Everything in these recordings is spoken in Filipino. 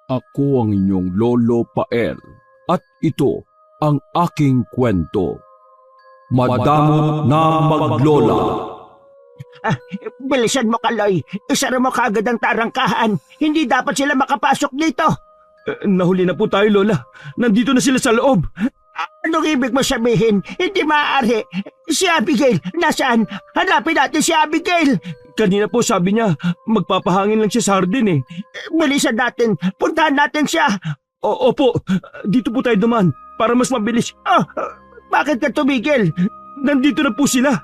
Ako ang inyong Lolo Pael at ito ang aking kwento. Madamot na Maglola. Bilisan mo, Kaloy. Isara mo kagad ang tarangkahan. Hindi dapat sila makapasok dito. Nahuli na po tayo, Lola. Nandito na sila sa loob. Anong ibig mo sabihin? Hindi maaari. Si Abigail, nasaan? Hanapin natin si Abigail. Kanina po sabi niya, magpapahangin lang siya sa hardin eh. Bilisan natin. Puntahan natin siya. Opo, dito po tayo dumaan para mas mabilis. Bakit ka tumigil? Nandito na po sila.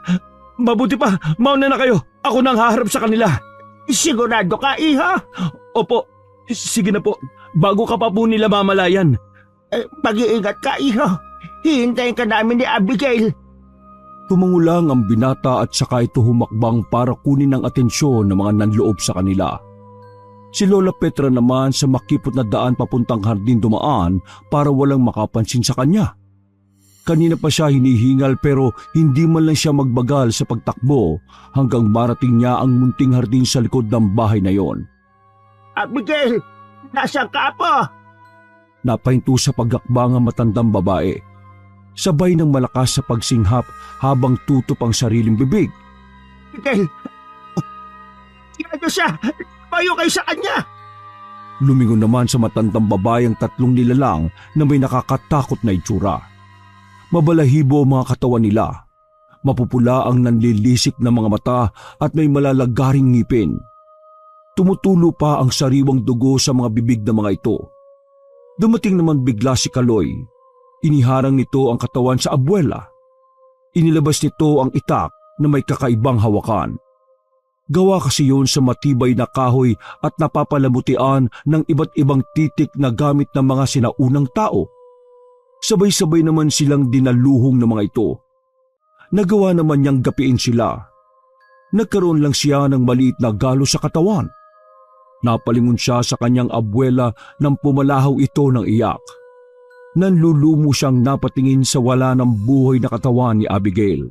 Mabuti pa, mauna na kayo. Ako nang haharap sa kanila. Sigurado ka, iha? Opo, sige na po. Bago ka pa po nila mamalayan. Mag-iingat ka, iha. Hihintayin ka namin ni Abigail. Tumangulang ang binata at saka ito humakbang para kunin ang atensyon ng mga nanloob sa kanila. Si Lola Petra naman sa makipot na daan papuntang hardin dumaan para walang makapansin sa kanya. Kanina pa siya hinihingal pero hindi man lang siya magbagal sa pagtakbo hanggang marating niya ang munting hardin sa likod ng bahay na yon. Abigail, nasaan ka po? Napahinto sa paghakbang ang matandang babae. Sabay ng malakas sa pagsinghap habang tutup ang sariling bibig. Abigail, siya. Payo kayo sa kanya. Lumingon naman sa matandang babae ang tatlong nilalang na may nakakatakot na itsura. Mabalahibo ang mga katawan nila. Mapupula ang nanlilisik na mga mata at may malalagaring ngipin. Tumutulo pa ang sariwang dugo sa mga bibig ng mga ito. Dumating naman bigla si Kaloy. Iniharang nito ang katawan sa abuela. Inilabas nito ang itak na may kakaibang hawakan. Gawa kasi yun sa matibay na kahoy at napapalamutian ng iba't ibang titik na gamit ng mga sinaunang tao. Sabay-sabay naman silang dinaluhong ng mga ito. Nagawa naman niyang gapiin sila. Nagkaroon lang siya ng maliit na galo sa katawan. Napalingon siya sa kanyang abuela nang pumalahaw ito ng iyak. Nanlulumo siyang napatingin sa wala ng buhay na katawan ni Abigail.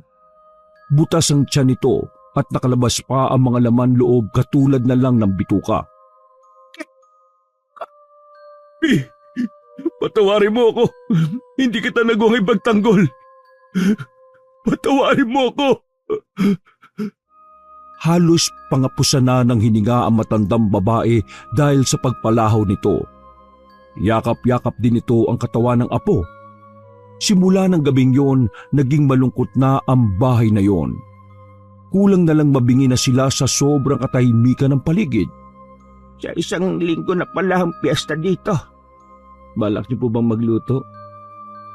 Butas ang tiyan nito at nakalabas pa ang mga laman loob katulad na lang ng bituka. Patawarin mo ako. Hindi kita nagawang ipagtanggol. Patawarin mo ako. Halos pangapusan na ng hininga ang matandang babae dahil sa pagpalahaw nito. Yakap-yakap din ito ang katawan ng apo. Simula ng gabing yon, naging malungkot na ang bahay na yon. Kulang na lang mabingi na sila sa sobrang katahimikan ng paligid. Sa isang linggo na pala ang piyesta dito. Balak niyo po bang magluto?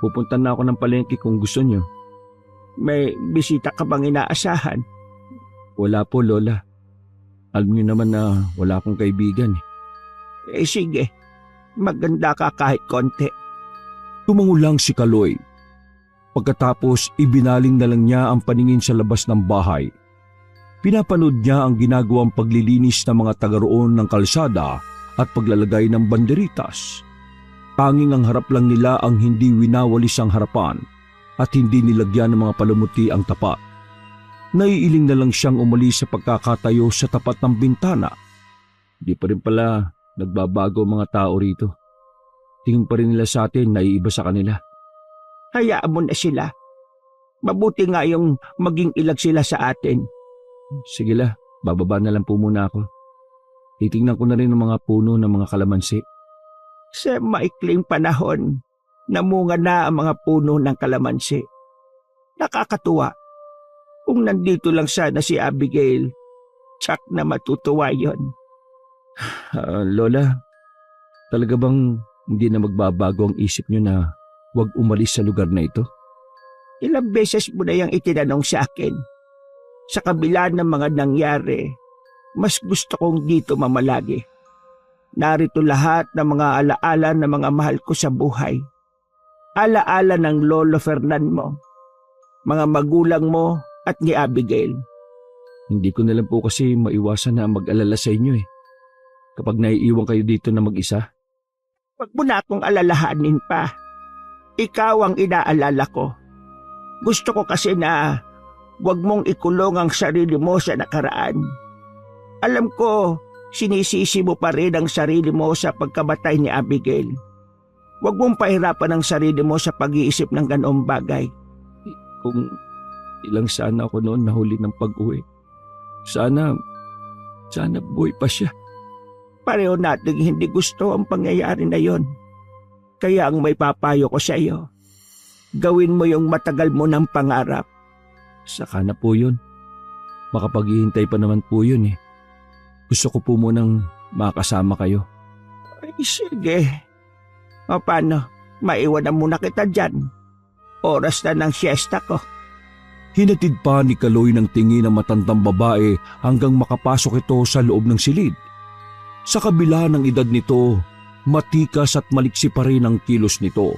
Pupunta na ako ng palengke kung gusto niyo. May bisita ka bang inaasahan? Wala po, Lola. Alam niyo naman na wala akong kaibigan. Sige, maganda ka kahit konti. Tumangulang si Kaloy. Pagkatapos ibinaling na lang niya ang paningin sa labas ng bahay. Pinapanood niya ang ginagawang paglilinis ng mga taga roon ng kalsada at paglalagay ng banderitas. Tanging ang harap lang nila ang hindi winawalis ang harapan at hindi nilagyan ng mga palumuti ang tapat. Naiiling na lang siyang umalis sa pagkakatayo sa tapat ng bintana. Di pa rin pala nagbabago ang mga tao rito. Tingin pa rin nila sa atin na iiba sa kanila. Hayaan mo na sila. Mabuti nga yung maging ilag sila sa atin. Sige la, bababa na lang po muna ako. Titingnan ko na rin ang mga puno ng mga kalamansi. Sa maikling panahon, namunga na ang mga puno ng kalamansi. Nakakatuwa. Kung nandito lang sana si Abigail, tsak na matutuwa yon. Lola, talaga bang hindi na magbabago ang isip niyo na huwag umalis sa lugar na ito? Ilang beses mo na yung itinanong sa akin. Sa kabila ng mga nangyari, mas gusto kong dito mamalagi. Narito lahat ng mga alaala ng mga mahal ko sa buhay. Alaala ng Lolo Fernan mo, mga magulang mo at ni Abigail. Hindi ko na lang po kasi maiwasan na mag-alala sa inyo eh. Kapag naiiwan kayo dito na mag-isa. Huwag mo na akong alalahanin pa. Ikaw ang inaalala ko. Gusto ko kasi na huwag mong ikulong ang sarili mo sa nakaraan. Alam ko, sinisisi mo pa rin ang sarili mo sa pagkamatay ni Abigail. Huwag mong pahirapan ang sarili mo sa pag-iisip ng ganoong bagay. Kung ilang sana ako noon nahuli ng pag-uwi. Sana buhay pa siya. Pareho nating hindi gusto ang pangyayari na yon. Kaya ang may papayo ko sa iyo, gawin mo yung matagal mo ng pangarap. Saka na po yun. Makapaghihintay pa naman po yun eh. Gusto ko po munang makasama kayo. Ay, sige. O paano? Maiwan na muna kita dyan. Oras na ng siesta ko. Hinatid pa ni Kaloy ng tingin ng matandang babae hanggang makapasok ito sa loob ng silid. Sa kabila ng edad nito, matikas at maliksi pa rin ang kilos nito.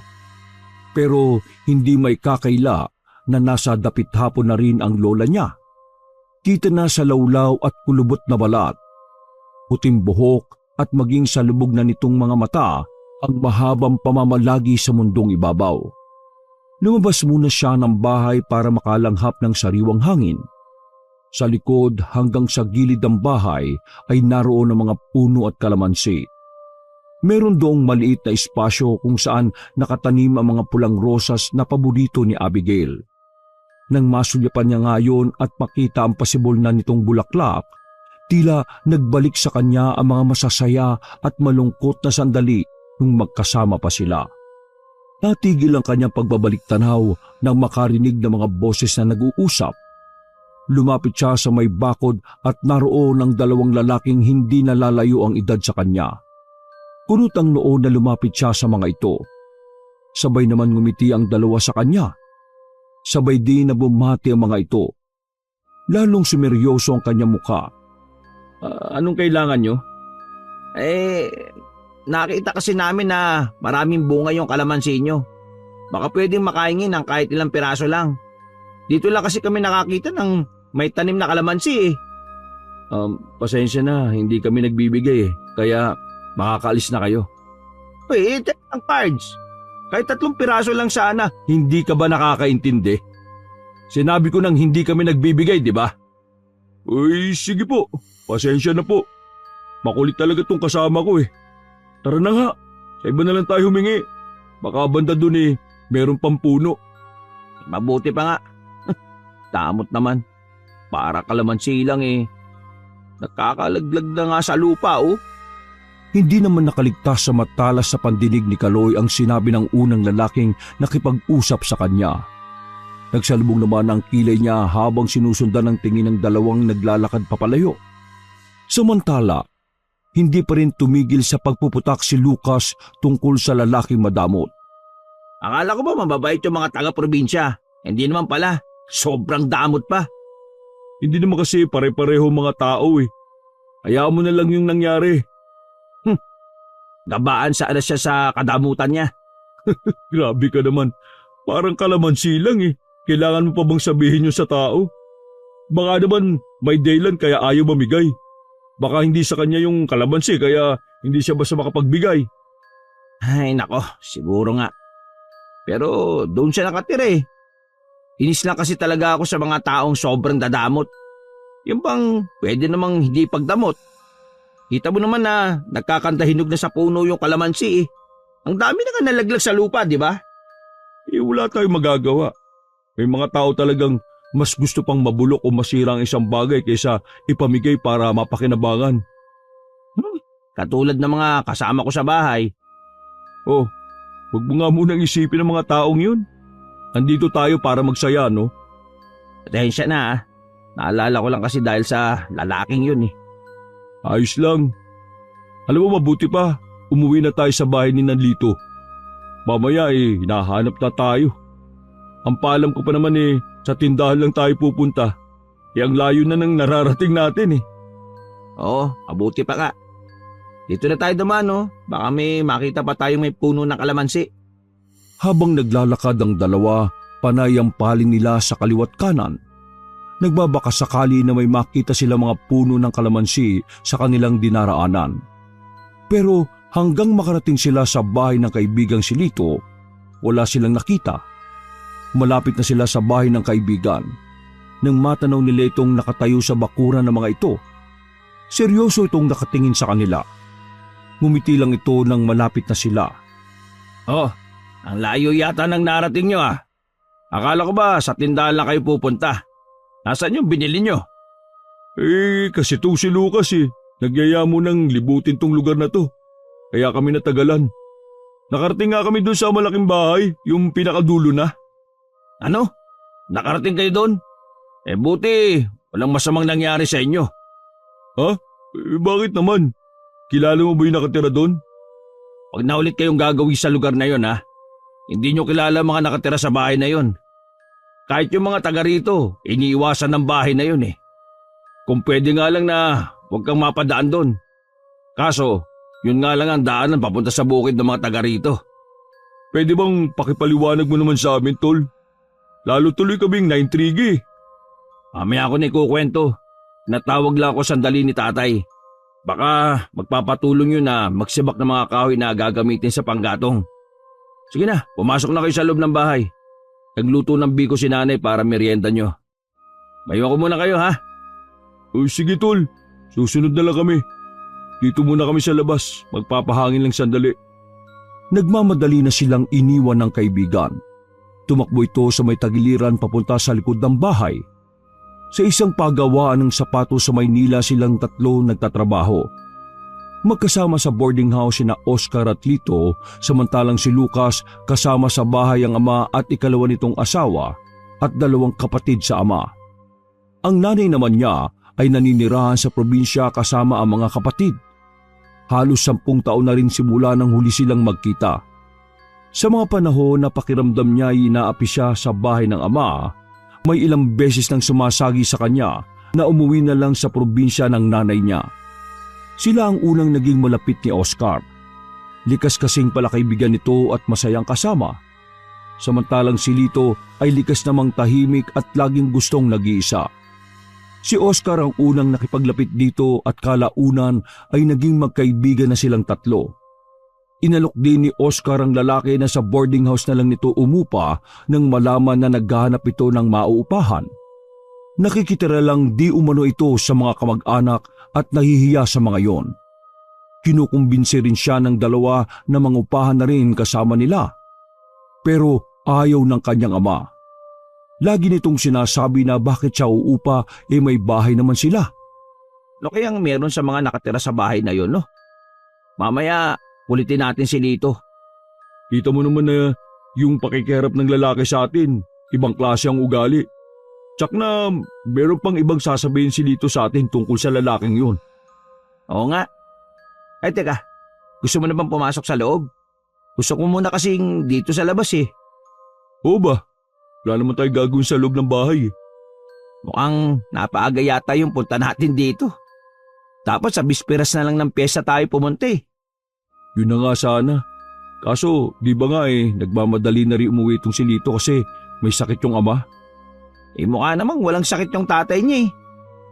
Pero hindi may kakaila na nasa dapit hapon na rin ang lola niya. Kita na sa lawlaw at kulubot na balat, puting buhok at maging sa lubog na nitong mga mata ang mahabang pamamalagi sa mundong ibabaw. Lumabas muna siya ng bahay para makalanghap ng sariwang hangin. Sa likod hanggang sa gilid ng bahay ay naroon ang mga puno at kalamansi. Meron doong maliit na espasyo kung saan nakatanim ang mga pulang rosas na paborito ni Abigail. Nang masulyapan niya ngayon at makita ang pasibol na nitong bulaklak, tila nagbalik sa kanya ang mga masasaya at malungkot na sandali nung magkasama pa sila. Natigil ang kanyang pagbabalik tanaw nang makarinig ng mga boses na nag-uusap. Lumapit siya sa may bakod at naroon ang dalawang lalaking hindi nalalayo ang edad sa kanya. Kunot ang noo na lumapit siya sa mga ito. Sabay naman ngumiti ang dalawa sa kanya. Sabay din na bumati ang mga ito. Lalong sumeryoso ang kanyang mukha. Anong kailangan nyo? Nakita kasi namin na maraming bunga yung kalamansi nyo. Baka pwedeng makaingin ng kahit ilang piraso lang. Dito lang kasi kami nakakita ng may tanim na kalamansi eh. Pasensya na, hindi kami nagbibigay eh. Kaya makakaalis na kayo. Ang cards. Kahit 3 piraso lang sana. Hindi ka ba nakakaintindi? Sinabi ko nang hindi kami nagbibigay, di ba? Uy, sige po. Pasensya na po. Makulit talaga tong kasama ko eh. Tara na nga, sa iba na lang tayo humingi. Baka banda dun eh, meron pang puno. Mabuti pa nga. Damot naman. Para kalamansi lang eh. Nakakalaglag na nga sa lupa oh. Hindi naman nakaligtas sa matalas sa pandinig ni Kaloy ang sinabi ng unang lalaking nakipag-usap sa kanya. Nagsalubong naman ang kilay niya habang sinusundan ng tingin ng dalawang naglalakad papalayo. Samantala, hindi pa rin tumigil sa pagpuputak si Lucas tungkol sa lalaking madamot. Akala ko ba mababait yung mga taga-probinsya? Hindi naman pala. Sobrang damot pa. Hindi naman kasi pare-pareho mga tao eh. Hayaan mo na lang yung nangyari. Gabaan saan na siya sa kadamutan niya. Grabe ka naman. Parang kalamansi lang eh. Kailangan mo pa bang sabihin yun sa tao? Baka naman may dahilan kaya ayaw mamigay. Baka hindi sa kanya yung kalamansi kaya hindi siya basta makapagbigay. Ay nako, siguro nga. Pero doon siya nakatira eh. Inis lang kasi talaga ako sa mga taong sobrang dadamot. Yung bang pwede namang hindi pagdamot. Kita mo naman na nagkakandahinog na sa puno yung kalamansi eh. Ang dami na nga nalaglag sa lupa, di ba? Wala tayong magagawa. May mga tao talagang mas gusto pang mabulok o masira ang isang bagay kaysa ipamigay para mapakinabangan. Katulad ng mga kasama ko sa bahay. Oh, huwag mo nga munang isipin ng mga taong yun. Andito tayo para magsaya, no? Atensya na ah. Naalala ko lang kasi dahil sa lalaking yun eh. Ayos lang. Alam mo mabuti pa, umuwi na tayo sa bahay ni Nanlito. Mamaya hinahanap na tayo. Ang paalam ko pa naman sa tindahan lang tayo pupunta. Ang layo na nang nararating natin eh. Oo, mabuti pa ka. Dito na tayo dumaan no. Baka may makita pa tayong may puno ng kalamansi. Habang naglalakad ang dalawa, panay ang paling nila sa kaliwat kanan. Nagbabaka sakali na may makita sila mga puno ng kalamansi sa kanilang dinaraanan. Pero hanggang makarating sila sa bahay ng kaibigang si Lito, wala silang nakita. Malapit na sila sa bahay ng kaibigan. Nang matanaw nila itong nakatayo sa bakuran ng mga ito, Seryoso itong nakatingin sa kanila. Ngumiti lang ito nang malapit na sila. Oh, ang layo yata ng narating nyo ah. Akala ko ba sa tindahan lang kayo pupunta? Nasaan yung binili nyo? Kasi itong si Lucas Nagyaya mo nang libutin tong lugar na to. Kaya kami natagalan. Nakarating nga kami doon sa malaking bahay, yung pinakadulo na. Ano? Nakarating kayo doon? Buti, walang masamang nangyari sa inyo. Ha? Bakit naman? Kilala mo ba yung nakatira doon? Pag na ulit kayong gagawin sa lugar na yon ha, hindi nyo kilala mga nakatira sa bahay na yon. Kahit yung mga taga rito, iniiwasan ng bahay na yon Kung pwede nga lang na huwag kang mapadaan doon. Kaso, yun nga lang ang daanan papunta sa bukid ng mga taga rito. Pwede bang pakipaliwanag mo naman sa amin, tol? Lalo tuloy kaming naintrigi. Mamaya ako na ikukwento. Natawag lang ako sandali ni tatay. Baka magpapatulong yun na magsibak ng mga kahoy na gagamitin sa panggatong. Sige na, pumasok na kayo sa loob ng bahay. Nagluto ng biko si nanay para merienda nyo. Mayroon ko muna kayo ha? Sige tol, susunod na lang kami. Dito muna kami sa labas, magpapahangin lang sandali. Nagmamadali na silang iniwan ng kaibigan. Tumakbo ito sa may tagiliran papunta sa likod ng bahay. Sa isang pagawaan ng sapatos sa Maynila silang tatlo nagtatrabaho. Magkasama sa boarding house sina Oscar at Lito, samantalang si Lucas kasama sa bahay ang ama at ikalawa nitong asawa at dalawang kapatid sa ama. Ang nanay naman niya ay naninirahan sa probinsya kasama ang mga kapatid. Halos 10 taon na rin simula nang huli silang magkita. Sa mga panahon na pakiramdam niya ay inaapi siya sa bahay ng ama, may ilang beses nang sumasagi sa kanya na umuwi na lang sa probinsya ng nanay niya. Sila ang unang naging malapit ni Oscar. Likas kasing palakaibigan nito at masayang kasama. Samantalang si Lito ay likas namang tahimik at laging gustong nag-iisa. Si Oscar ang unang nakipaglapit dito at kalaunan ay naging magkaibigan na silang tatlo. Inalok din ni Oscar ang lalaki na sa boarding house na lang nito umupa nang malaman na naghahanap ito ng mauupahan. Nakikitira lang di umano ito sa mga kamag-anak at nahihiya sa mga yon. Kinukumbinsi rin siya ng dalawa na mangupahan na rin kasama nila. Pero ayaw ng kanyang ama. Lagi nitong sinasabi na bakit siya uupa may bahay naman sila. No kayang meron sa mga nakatira sa bahay na yon, no? Mamaya, ulitin natin si Lito. Kita mo naman na yung pakikiharap ng lalaki sa atin, ibang klase ang ugali. Tsak na meron pang ibang sasabihin si Lito sa atin tungkol sa lalaking yun. Oo nga. Ay teka, gusto mo na bang pumasok sa loob? Gusto ko muna kasing dito sa labas Oo ba? Wala naman tayo gagawin sa loob ng bahay Mukhang napaaga yata yung punta natin dito. Dapat sa bisperas na lang ng pyesa tayo pumunta Yun na nga sana. Kaso di ba nga nagmamadali na rin umuwi itong si Lito kasi may sakit yung ama. Mukha namang walang sakit yung tatay niya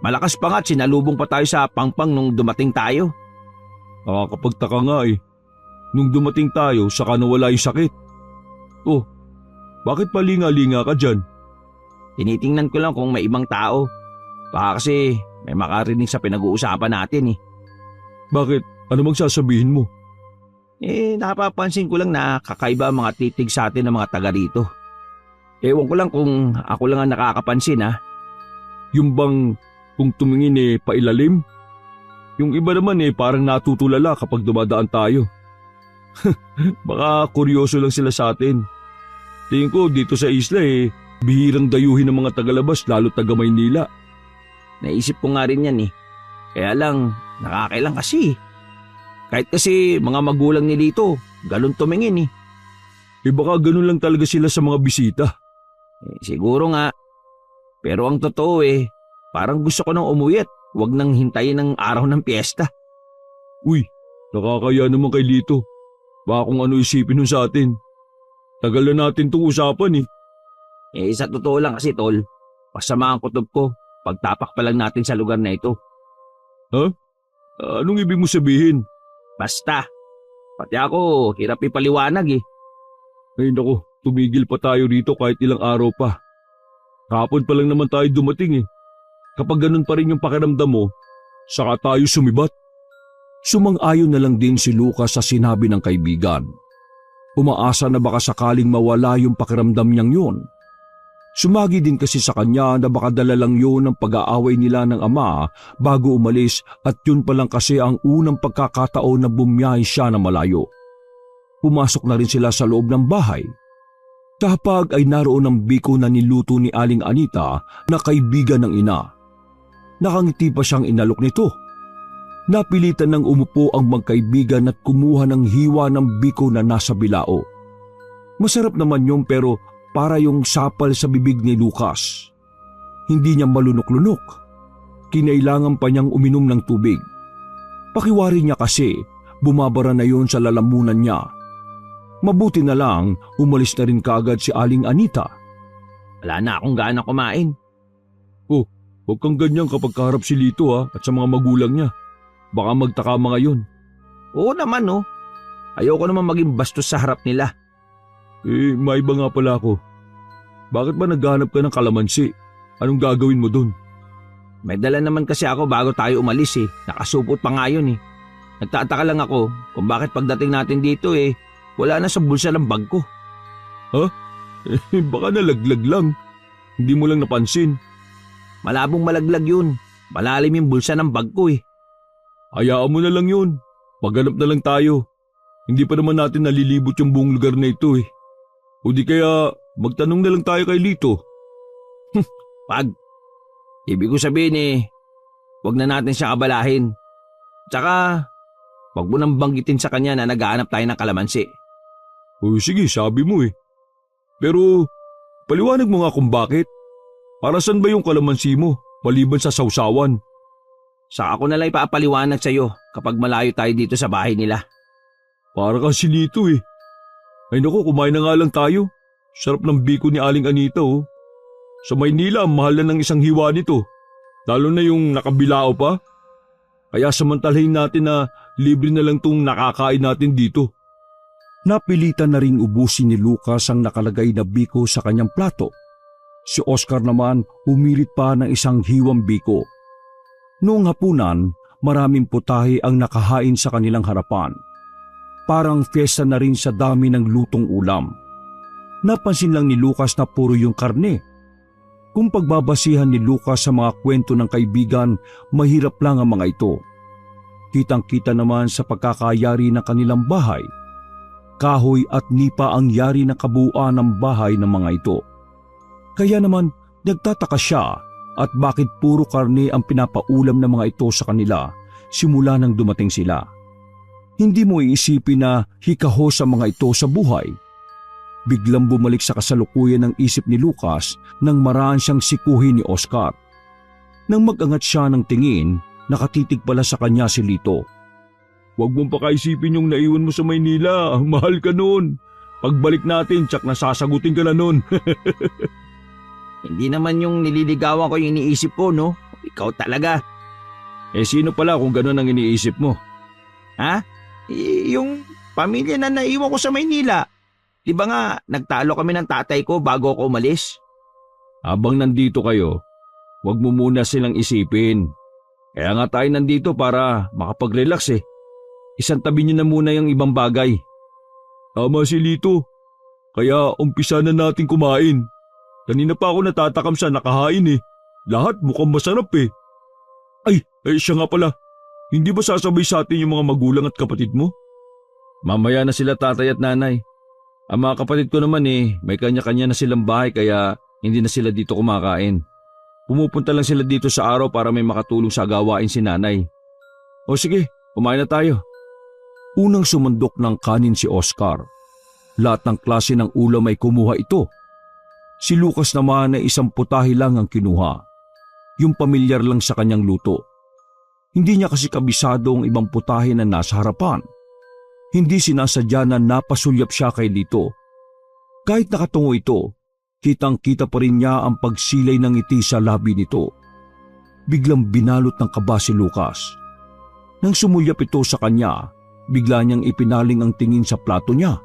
Malakas pa nga at sinalubong pa tayo sa pangpang nung dumating tayo. Nakakapagtaka nga Nung dumating tayo saka nawala yung sakit. Oh, bakit palinga-linga ka dyan? Tinitingnan ko lang kung may ibang tao. Baka kasi may makarinig sa pinag-uusapan natin Bakit? Ano bang sasabihin mo? Napapansin ko lang na kakaiba ang mga titig sa atin ng mga taga rito. Ewan ko lang kung ako lang ang nakakapansin Yung bang kung tumingin pailalim? Yung iba naman parang natutulala kapag dumadaan tayo. Baka kuryoso lang sila sa atin. Tingin ko dito sa isla bihirang dayuhin ng mga tagalabas lalo taga Maynila. Naisip ko nga rin yan Kaya lang nakakailang kasi. Kahit kasi mga magulang ni Lito, galon tumingin Baka ganun lang talaga sila sa mga bisita. Siguro nga. Pero ang totoo parang gusto ko nang umuwi at huwag nang hintayin ang araw ng piyesta. Uy, nakakaya naman kay Lito. Baka kung ano isipin nun sa atin. Tagal na natin itong usapan Sa totoo lang kasi tol, pasama ang kutob ko pagtapak pa lang natin sa lugar na ito. Ha? Anong ibig mo sabihin? Basta, pati ako hirap ipaliwanag Ay naku, tumigil pa tayo rito kahit ilang araw pa. Kahapon pa lang naman tayo dumating Kapag ganun pa rin yung pakiramdam mo, saka tayo sumibat. Sumang-ayon na lang din si Lucas sa sinabi ng kaibigan. Umaasa na baka sakaling mawala yung pakiramdam niyang yun. Sumagi din kasi sa kanya na baka dala lang yun ng pag-aaway nila ng ama bago umalis at yun pa lang kasi ang unang pagkakataon na bumiyahe siya na malayo. Pumasok na rin sila sa loob ng bahay. Kapag ay naroon ang biko na niluto ni Aling Anita na kaibigan ng ina. Nakangiti pa siyang inalok nito. Napilitan ng umupo ang magkaibigan at kumuha ng hiwa ng biko na nasa bilao. Masarap naman yun pero para yung sapal sa bibig ni Lucas. Hindi niya malunok-lunok. Kinailangan pa niyang uminom ng tubig. Pakiwari niya kasi bumabara na yun sa lalamunan niya. Mabuti na lang umalis na rin kaagad si Aling Anita. Wala na akong gana kumain. Oh, huwag kang ganyan kapag kaharap si Lito at sa mga magulang niya. Baka magtaka mga yun. Oo naman oh. Ayoko naman maging bastos sa harap nila. Maiba nga pala ako. Bakit ba naghahanap ka ng kalamansi? Anong gagawin mo dun? May dala naman kasi ako bago tayo umalis Nakasupot pa nga yun Nagtataka lang ako kung bakit pagdating natin dito wala na sa bulsa ng bag ko. Ha? Baka nalaglag lang. Hindi mo lang napansin. Malabong malaglag yun. Malalim yung bulsa ng bag ko Hayaan mo na lang yun. Maghanap na lang tayo. Hindi pa naman natin nalilibot yung buong lugar na ito O di kaya magtanong na lang tayo kay Lito. Pag. Ibig ko sabihin wag na natin siya kabalahin. Tsaka, wag mo nang banggitin sa kanya na naghahanap tayo ng kalamansi. Sige, sabi mo Pero, paliwanag mo nga kung bakit. Para saan ba yung kalamansi mo, maliban sa sausawan? Saka ako na lang ipapaliwanag sa iyo kapag malayo tayo dito sa bahay nila. Para kang si Lito Ay naku, kumain na nga lang tayo. Sarap ng biko ni Aling Anita Sa Maynila, ang mahal na ng isang hiwa nito. Lalo na yung nakabilao pa. Kaya samantalahin natin na libre na lang tong nakakain natin dito. Napilitan na ring ubusin ni Lucas ang nakalagay na biko sa kanyang plato. Si Oscar naman umilit pa ng isang hiwang biko. Noong hapunan, maraming putahe ang nakahain sa kanilang harapan. Parang fiesta na rin sa dami ng lutong ulam. Napansin lang ni Lucas na puro yung karne. Kung pagbabasihan ni Lucas sa mga kwento ng kaibigan, mahirap lang ang mga ito. Kitang-kita naman sa pagkakayari ng kanilang bahay. Kahoy at nipa ang yari na kabuuan ng bahay ng mga ito. Kaya naman nagtataka siya at bakit puro karne ang pinapaulam ng mga ito sa kanila simula nang dumating sila. Hindi mo iisipin na hikaho sa mga ito sa buhay. Biglang bumalik sa kasalukuyan ng isip ni Lucas nang maraan siyang sikuhin ni Oscar. Nang mag-angat siya ng tingin, nakatitig pala sa kanya si Lito. Huwag mong pakaisipin yung naiwan mo sa Maynila. Mahal ka noon. Pagbalik natin, tsak na sasagutin ka na noon. Hindi naman yung nililigawan ko yung iniisip ko, no? Ikaw talaga. Sino pala kung gano'n ang iniisip mo? Ha? Yung pamilya na naiwan ko sa Maynila. Di ba nga, nagtalo kami ng tatay ko bago ako umalis? Habang nandito kayo, huwag mo muna silang isipin. Kaya nga tayo nandito para makapag-relax Isang tabi niyo na muna yung ibang bagay. Tama si Lito. Kaya umpisa na natin kumain. Kanina pa ako natatakam sa nakahain Lahat mukhang masarap Ay, siya nga pala. Hindi ba sasabay sa atin yung mga magulang at kapatid mo? Mamaya na sila tatay at nanay. Ang mga kapatid ko naman may kanya-kanya na silang bahay kaya hindi na sila dito kumakain. Pumupunta lang sila dito sa araw para may makatulong sa gawain si nanay. O sige, kumain na tayo. Unang sumundok ng kanin si Oscar. Lahat ng klase ng ulam ay kumuha ito. Si Lucas naman ay isang putahe lang ang kinuha. Yung pamilyar lang sa kanyang luto. Hindi niya kasi kabisado ang ibang putahe na nasa harapan. Hindi sinasadya na napasulyap siya kay Lito. Kahit nakatungo ito, kitang-kita pa rin niya ang pagsilay ng ngiti sa labi nito. Biglang binalot ng kaba si Lucas. Nang sumulyap ito sa kanya, bigla niyang ipinaling ang tingin sa plato niya.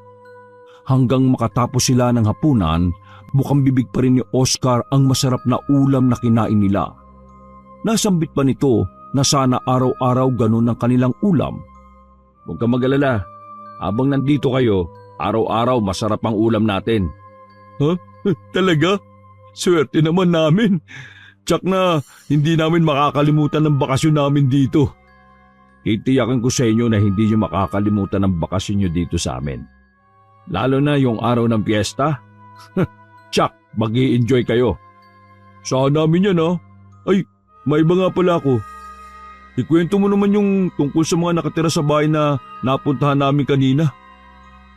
Hanggang makatapos sila ng hapunan, mukhang bibig pa rin ni Oscar ang masarap na ulam na kinain nila. Nasambit pa nito na sana araw-araw ganun ang kanilang ulam. Huwag ka mag-alala. Habang nandito kayo, araw-araw masarap ang ulam natin. Ha? Talaga? Swerte naman namin. Tsak na hindi namin makakalimutan ng bakasyon namin dito. Titiyakan ko sa inyo na hindi nyo makakalimutan ang bakasyon nyo dito sa amin. Lalo na yung araw ng piyesta. Tsak, mag-i-enjoy kayo. Saan namin yan ha? Ay, may iba nga pala ako. Ikwento mo naman yung tungkol sa mga nakatira sa bahay na napuntahan namin kanina.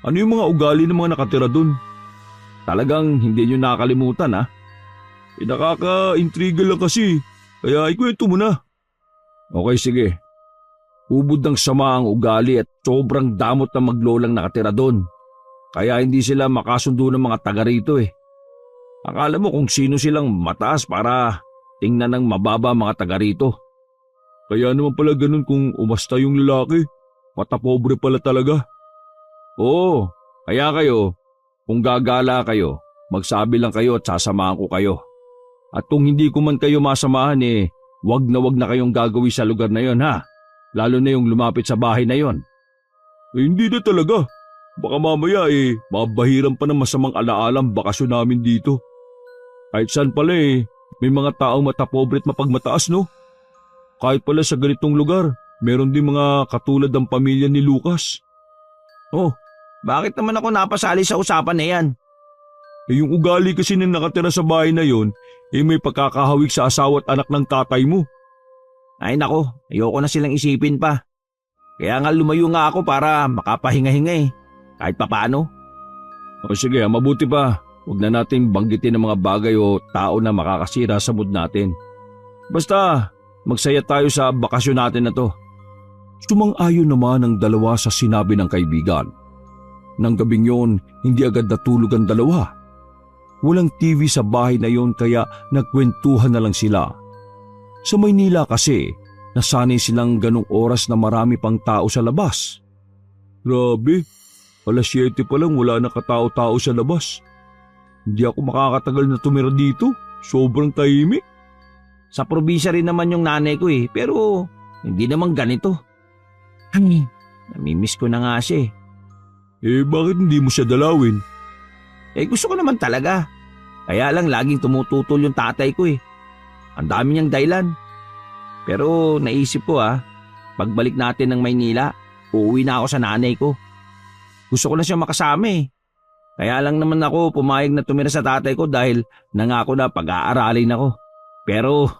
Ano yung mga ugali ng mga nakatira dun? Talagang hindi nyo nakakalimutan ha? Nakaka-intriga lang kasi, kaya ikwento mo na. Okay, sige. Ubod ng sama ang ugali at sobrang damot na maglolang nakatira doon. Kaya hindi sila makasundo ng mga taga rito eh. Akala mo kung sino silang mataas para tingnan ng mababa mga taga rito. Kaya naman pala ganun kung umasta yung lalaki. Matapobre pala talaga. Oo, kaya kayo, kung gagala kayo, magsabi lang kayo at sasamahan ko kayo. At kung hindi ko man kayo masamahan wag na kayong gagawin sa lugar na yon ha. Lalo na yung lumapit sa bahay na yon. Hindi na talaga. Baka mamaya mabahiran pa ng masamang alaalang bakasyon namin dito. Kahit saan pala may mga taong matapobre at mapagmataas no? Kahit pala sa ganitong lugar, meron din mga katulad ng pamilya ni Lucas. Oh, bakit naman ako napasali sa usapan na yan? Yung ugali kasi ng nakatira sa bahay na yon, may pagkakahawig sa asawa at anak ng tatay mo. Ay nako, ayoko na silang isipin pa. Kaya nga lumayo nga ako para makapahinga-hinga kahit papaano. O sige, mabuti pa. Huwag na natin banggitin ng mga bagay o tao na makakasira sa mood natin. Basta, magsaya tayo sa bakasyon natin na to. Sumang-ayon naman ang dalawa sa sinabi ng kaibigan. Nang gabing yon, hindi agad natulog ang dalawa. Walang TV sa bahay na yon kaya nagkwentuhan na lang sila. Sa Maynila kasi, nasanay silang ganong oras na marami pang tao sa labas. Grabe, alas 7 pa lang wala na katao-tao sa labas. Hindi ako makakatagal na tumira dito. Sobrang tahimik. Sa probinsya rin naman yung nanay ko pero hindi naman ganito. Ay, namimiss ko na nga siya bakit hindi mo siya dalawin? Gusto ko naman talaga. Kaya lang laging tumututol yung tatay ko Ang dami niyang dahilan. Pero naisip ko pagbalik natin ng Maynila, uuwi na ako sa nanay ko. Gusto ko na siya makasama Kaya lang naman ako pumayag na tumira sa tatay ko dahil nangako na pag-aaralin ako. Pero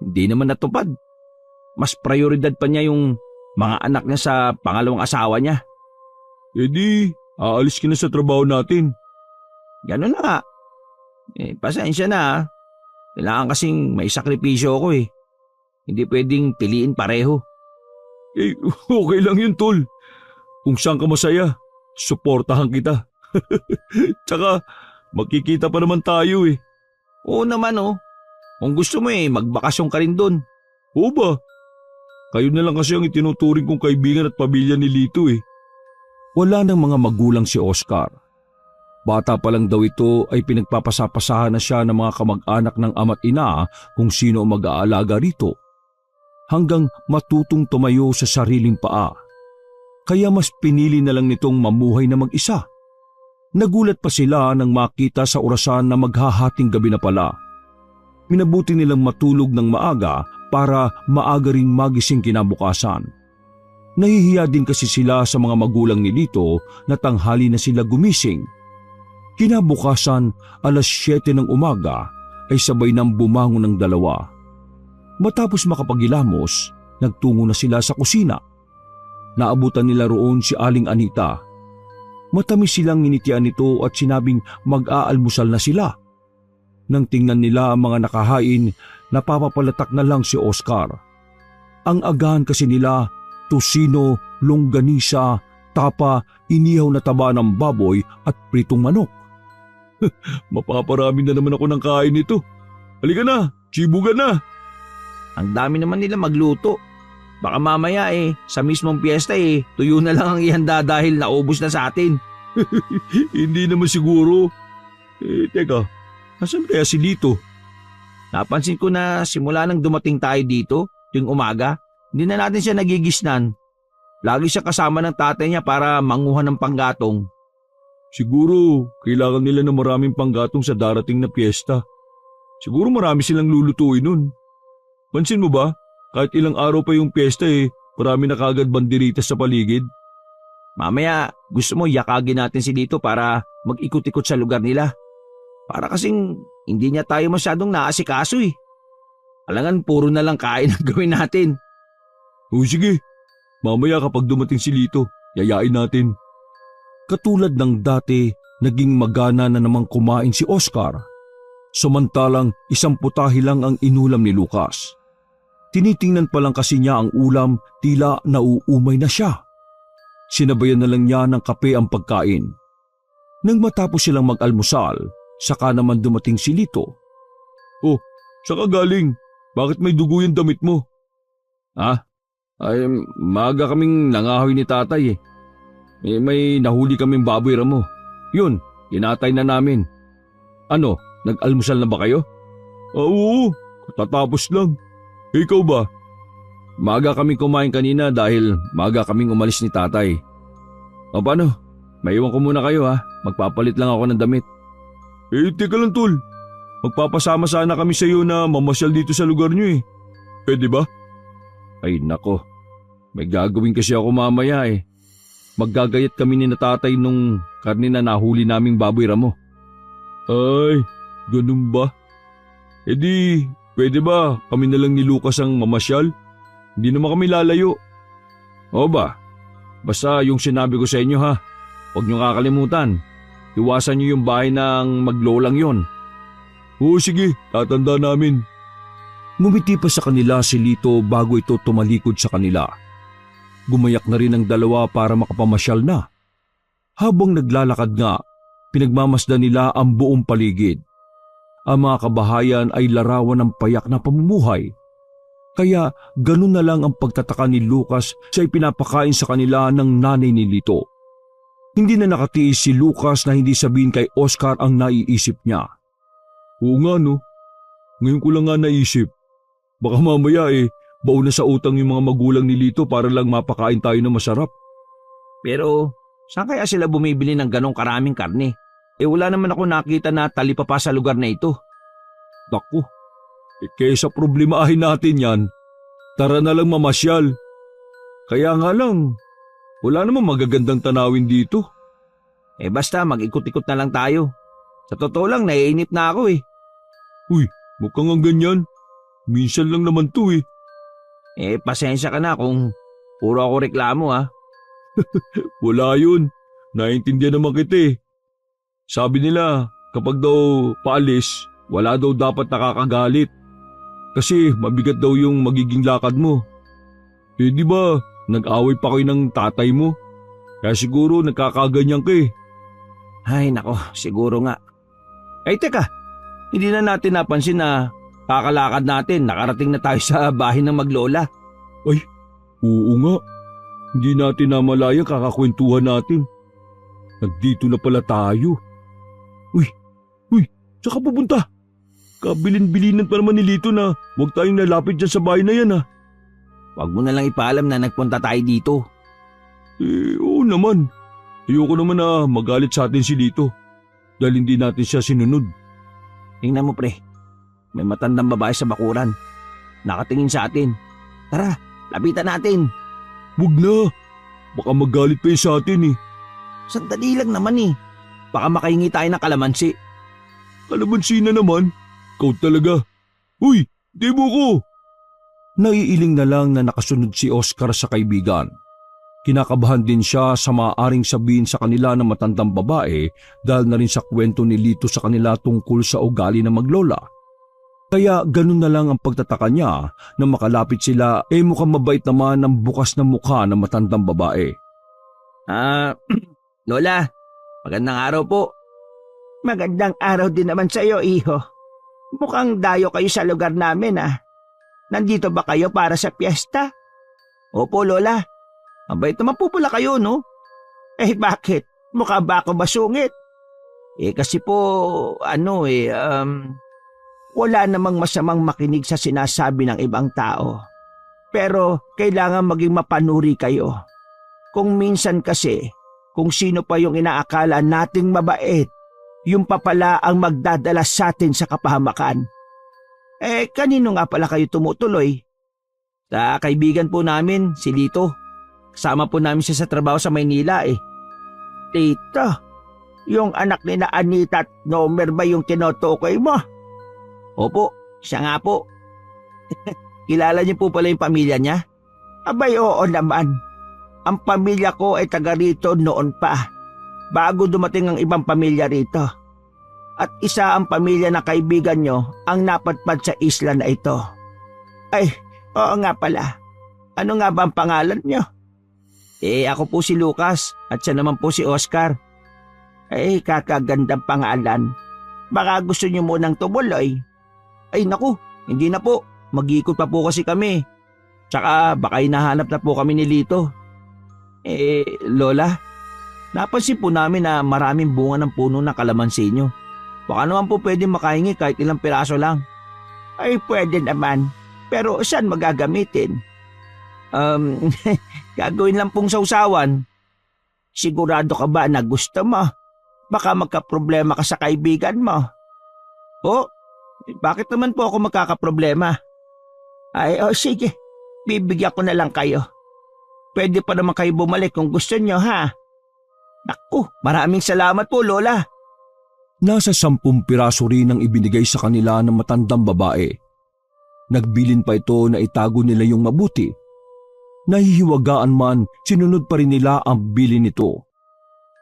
hindi naman natupad. Mas prioridad pa niya yung mga anak niya sa pangalawang asawa niya. Di, aalis ka na sa trabaho natin. Ganun na nga. Pasensya na Kailangan kasing may sakripisyo ako Hindi pwedeng piliin pareho. Okay lang yun, tol. Kung saan ka masaya, suportahan kita. Tsaka, magkikita pa naman tayo Oo naman Kung gusto mo magbakasyon ka rin dun. Oo ba? Kayo na lang kasi ang itinuturing kong kaibigan at pamilya ni Lito Wala ng mga magulang si Oscar. Bata pa lang daw ito ay pinagpapasapasahan na siya ng mga kamag-anak ng ama't ina kung sino ang mag-aalaga rito. Hanggang matutong tumayo sa sariling paa. Kaya mas pinili na lang nitong mamuhay na mag-isa. Nagulat pa sila nang makita sa orasan na maghahating gabi na pala. Minabuti nilang matulog ng maaga para maaga ring magising kinabukasan. Nahihiya din kasi sila sa mga magulang ni Lito na tanghali na sila gumising. Kinabukasan, alas 7 ng umaga ay sabay nang bumangon ng dalawa. Matapos makapagilamos, nagtungo na sila sa kusina. Naabutan nila roon si Aling Anita. Matamis silang nginitian nito at sinabing mag-aalmusal na sila. Nang tingnan nila ang mga nakahain, napapapalatak na lang si Oscar. Ang agahan kasi nila, tusino, longganisa, tapa, inihaw na taba ng baboy at pritong manok. Mapaparami na naman ako ng kain nito. Halika na, chibugan na. Ang dami naman nila magluto. Baka mamaya sa mismong piyesta tuyo na lang ang ihanda dahil naubos na sa atin. Hindi naman siguro. Teka, nasan kaya si Lito? Napansin ko na simula nang dumating tayo dito, Tuwing umaga, hindi na natin siya nagigisnan. Lagi siya kasama ng tatay niya para manguha ng panggatong. Siguro kailangan nila ng maraming panggatong sa darating na piyesta. Siguro marami silang lulutuin nun. Pansin mo ba, kahit ilang araw pa yung piyesta marami na kagad banderitas sa paligid. Mamaya, gusto mo yakagin natin si Lito para mag-ikot-ikot sa lugar nila. Para kasing hindi niya tayo masyadong naasikaso eh. Alangan puro na lang kain ang gawin natin. O sige, mamaya kapag dumating si Lito, yayain natin. Katulad ng dati, naging magana na namang kumain si Oscar. Samantalang isang putahe lang ang inulam ni Lucas. Tinitingnan pa lang kasi niya ang ulam, tila nauumay na siya. Sinabayan na lang niya ng kape ang pagkain. Nang matapos silang mag-almusal, saka naman dumating si Lito. Oh, saka galing? Bakit may dugo yung damit mo? Ay, maaga kaming nangahoy ni tatay eh. May nahuli kaming baboy ramo. Yun, inatay na namin. Ano, nag-almusal na ba kayo? Oo, tatapos lang. Ikaw ba? Maaga kaming kumain kanina dahil maaga kaming umalis ni tatay. O paano? Maiwan ko muna kayo ha. Magpapalit lang ako ng damit. Teka lang tol. Magpapasama sana kami sa iyo na mamasyal dito sa lugar niyo eh. Pwede ba? Ay nako. May gagawin kasi ako mamaya eh. Maggagayat kami ni natatay nung karne na nahuli naming baboy ramo. Ay, ganun ba? Di, pwede ba kami na lang ni Lucas ang mamasyal? Hindi naman kami lalayo. O ba? Basta yung sinabi ko sa inyo ha. Huwag niyo kakalimutan. Iwasan niyo yung bahay ng maglolang yon. Oo sige, tatanda namin. Ngumiti pa sa kanila si Lito bago ito tumalikod sa kanila. Gumayak na rin ang dalawa para makapamasyal na. Habang naglalakad nga, pinagmamasdan nila ang buong paligid. Ang mga kabahayan ay larawan ng payak na pamumuhay. Kaya ganun na lang ang pagtataka ni Lucas sa ipinapakain sa kanila ng nanay ni Lito. Hindi na nakatiis si Lucas na hindi sabihin kay Oscar ang naiisip niya. Oo nga no, ngayon ko lang nga naisip. Baka mamaya baon na sa utang yung mga magulang ni Lito para lang mapakain tayo ng masarap. Pero saan kaya sila bumibili ng ganong karaming karne? Wala naman ako nakita na talipa pa sa lugar na ito. Naku, kaysa problemahin natin yan, tara na lang mamasyal. Kaya nga lang, wala namang magagandang tanawin dito. Basta mag-ikot-ikot na lang tayo. Sa totoo lang, naiinip na ako eh. Uy, mukhang ang ganyan. Minsan lang naman to eh. Pasensya ka na kung puro ako reklamo ha. Wala yun. Naintindihan naman kita eh. Sabi nila, kapag daw paalis, wala daw dapat nakakagalit. Kasi mabigat daw yung magiging lakad mo. Di ba, nag-away pa kayo ng tatay mo? Kaya siguro nagkakaganyan ka eh. Ay nako, siguro nga. Teka, hindi na natin napansin na kakalakad natin, nakarating na tayo sa bahay ng maglola. Ay, oo nga. Hindi natin namalaya kakakwentuhan natin. Nandito na pala tayo. Uy, saan ka pupunta? Kabilin-bilinan pa naman ni Lito na huwag tayong lalapit dyan sa bahay na yan ha. Huwag mo na lang ipaalam na nagpunta tayo dito. Oo naman. Ayoko naman na magalit sa atin si Lito dahil hindi natin siya sinunod. Tingnan mo pre, may matandang babae sa bakuran. Nakatingin sa atin. Tara, lapitan natin. Huwag na. Baka magalit pa yun sa atin eh. Sandali lang naman eh. Baka makahingi tayo ng kalamansi. Kalamansi na naman? Ikaw talaga. Uy, di mo ko. Naiiling na lang na nakasunod si Oscar sa kaibigan. Kinakabahan din siya sa maaaring sabihin sa kanila ng matandang babae dahil na rin sa kwento ni Lito sa kanila tungkol sa ugali ng maglola. Kaya ganun na lang ang pagtataka niya na makalapit sila mukhang mabait naman ang bukas na mukha ng matandang babae. Lola, magandang araw po. Magandang araw din naman sa iyo, iho. Mukhang dayo kayo sa lugar namin ah. Nandito ba kayo para sa piyesta? Opo, Lola. Mabait naman po pala kayo, no? Bakit? Mukha ba ako masungit? Kasi po, wala namang masamang makinig sa sinasabi ng ibang tao. Pero kailangan maging mapanuri kayo. Kung minsan kasi, kung sino pa yung inaakala nating mabait, yung pa pala ang magdadala sa atin sa kapahamakan. Kanino nga pala kayo tumutuloy? Sa kaibigan po namin, si Lito. Kasama po namin siya sa trabaho sa Maynila eh. Lito? Yung anak ni na Anita at Nomer ba yung tinutukoy mo? Opo, siya nga po. Kilala niyo po pala yung pamilya niya? Abay oo naman. Ang pamilya ko ay taga rito noon pa, bago dumating ang ibang pamilya rito. At isa ang pamilya na kaibigan nyo ang napadpad sa isla na ito. Ay, oo nga pala. Ano nga ba ang pangalan nyo? Ako po si Lucas at siya naman po si Oscar. Kakagandang pangalan. Baka gusto nyo munang tumuloy. Ay naku, hindi na po. Mag-iikot pa po kasi kami. Tsaka baka hinahanap na po kami ni Lito. Lola, napansin po namin na maraming bunga ng puno ng kalamansi nyo. Baka naman po pwede makahingi kahit ilang piraso lang. Ay pwede naman, pero saan magagamitin? Gagawin lang pong sausawan. Sigurado ka ba na gusto mo? Baka magkaproblema ka sa kaibigan mo. Oh, bakit naman po ako magkakaproblema? Sige, bibigyan ko na lang kayo. Pwede pa naman kayo bumalik kung gusto nyo, ha? Naku, maraming salamat po, Lola. Nasa 10 piraso rin ang ibinigay sa kanila ng matandang babae. Nagbilin pa ito na itago nila yung mabuti. Nahihiwagaan man, sinunod pa rin nila ang bilin nito.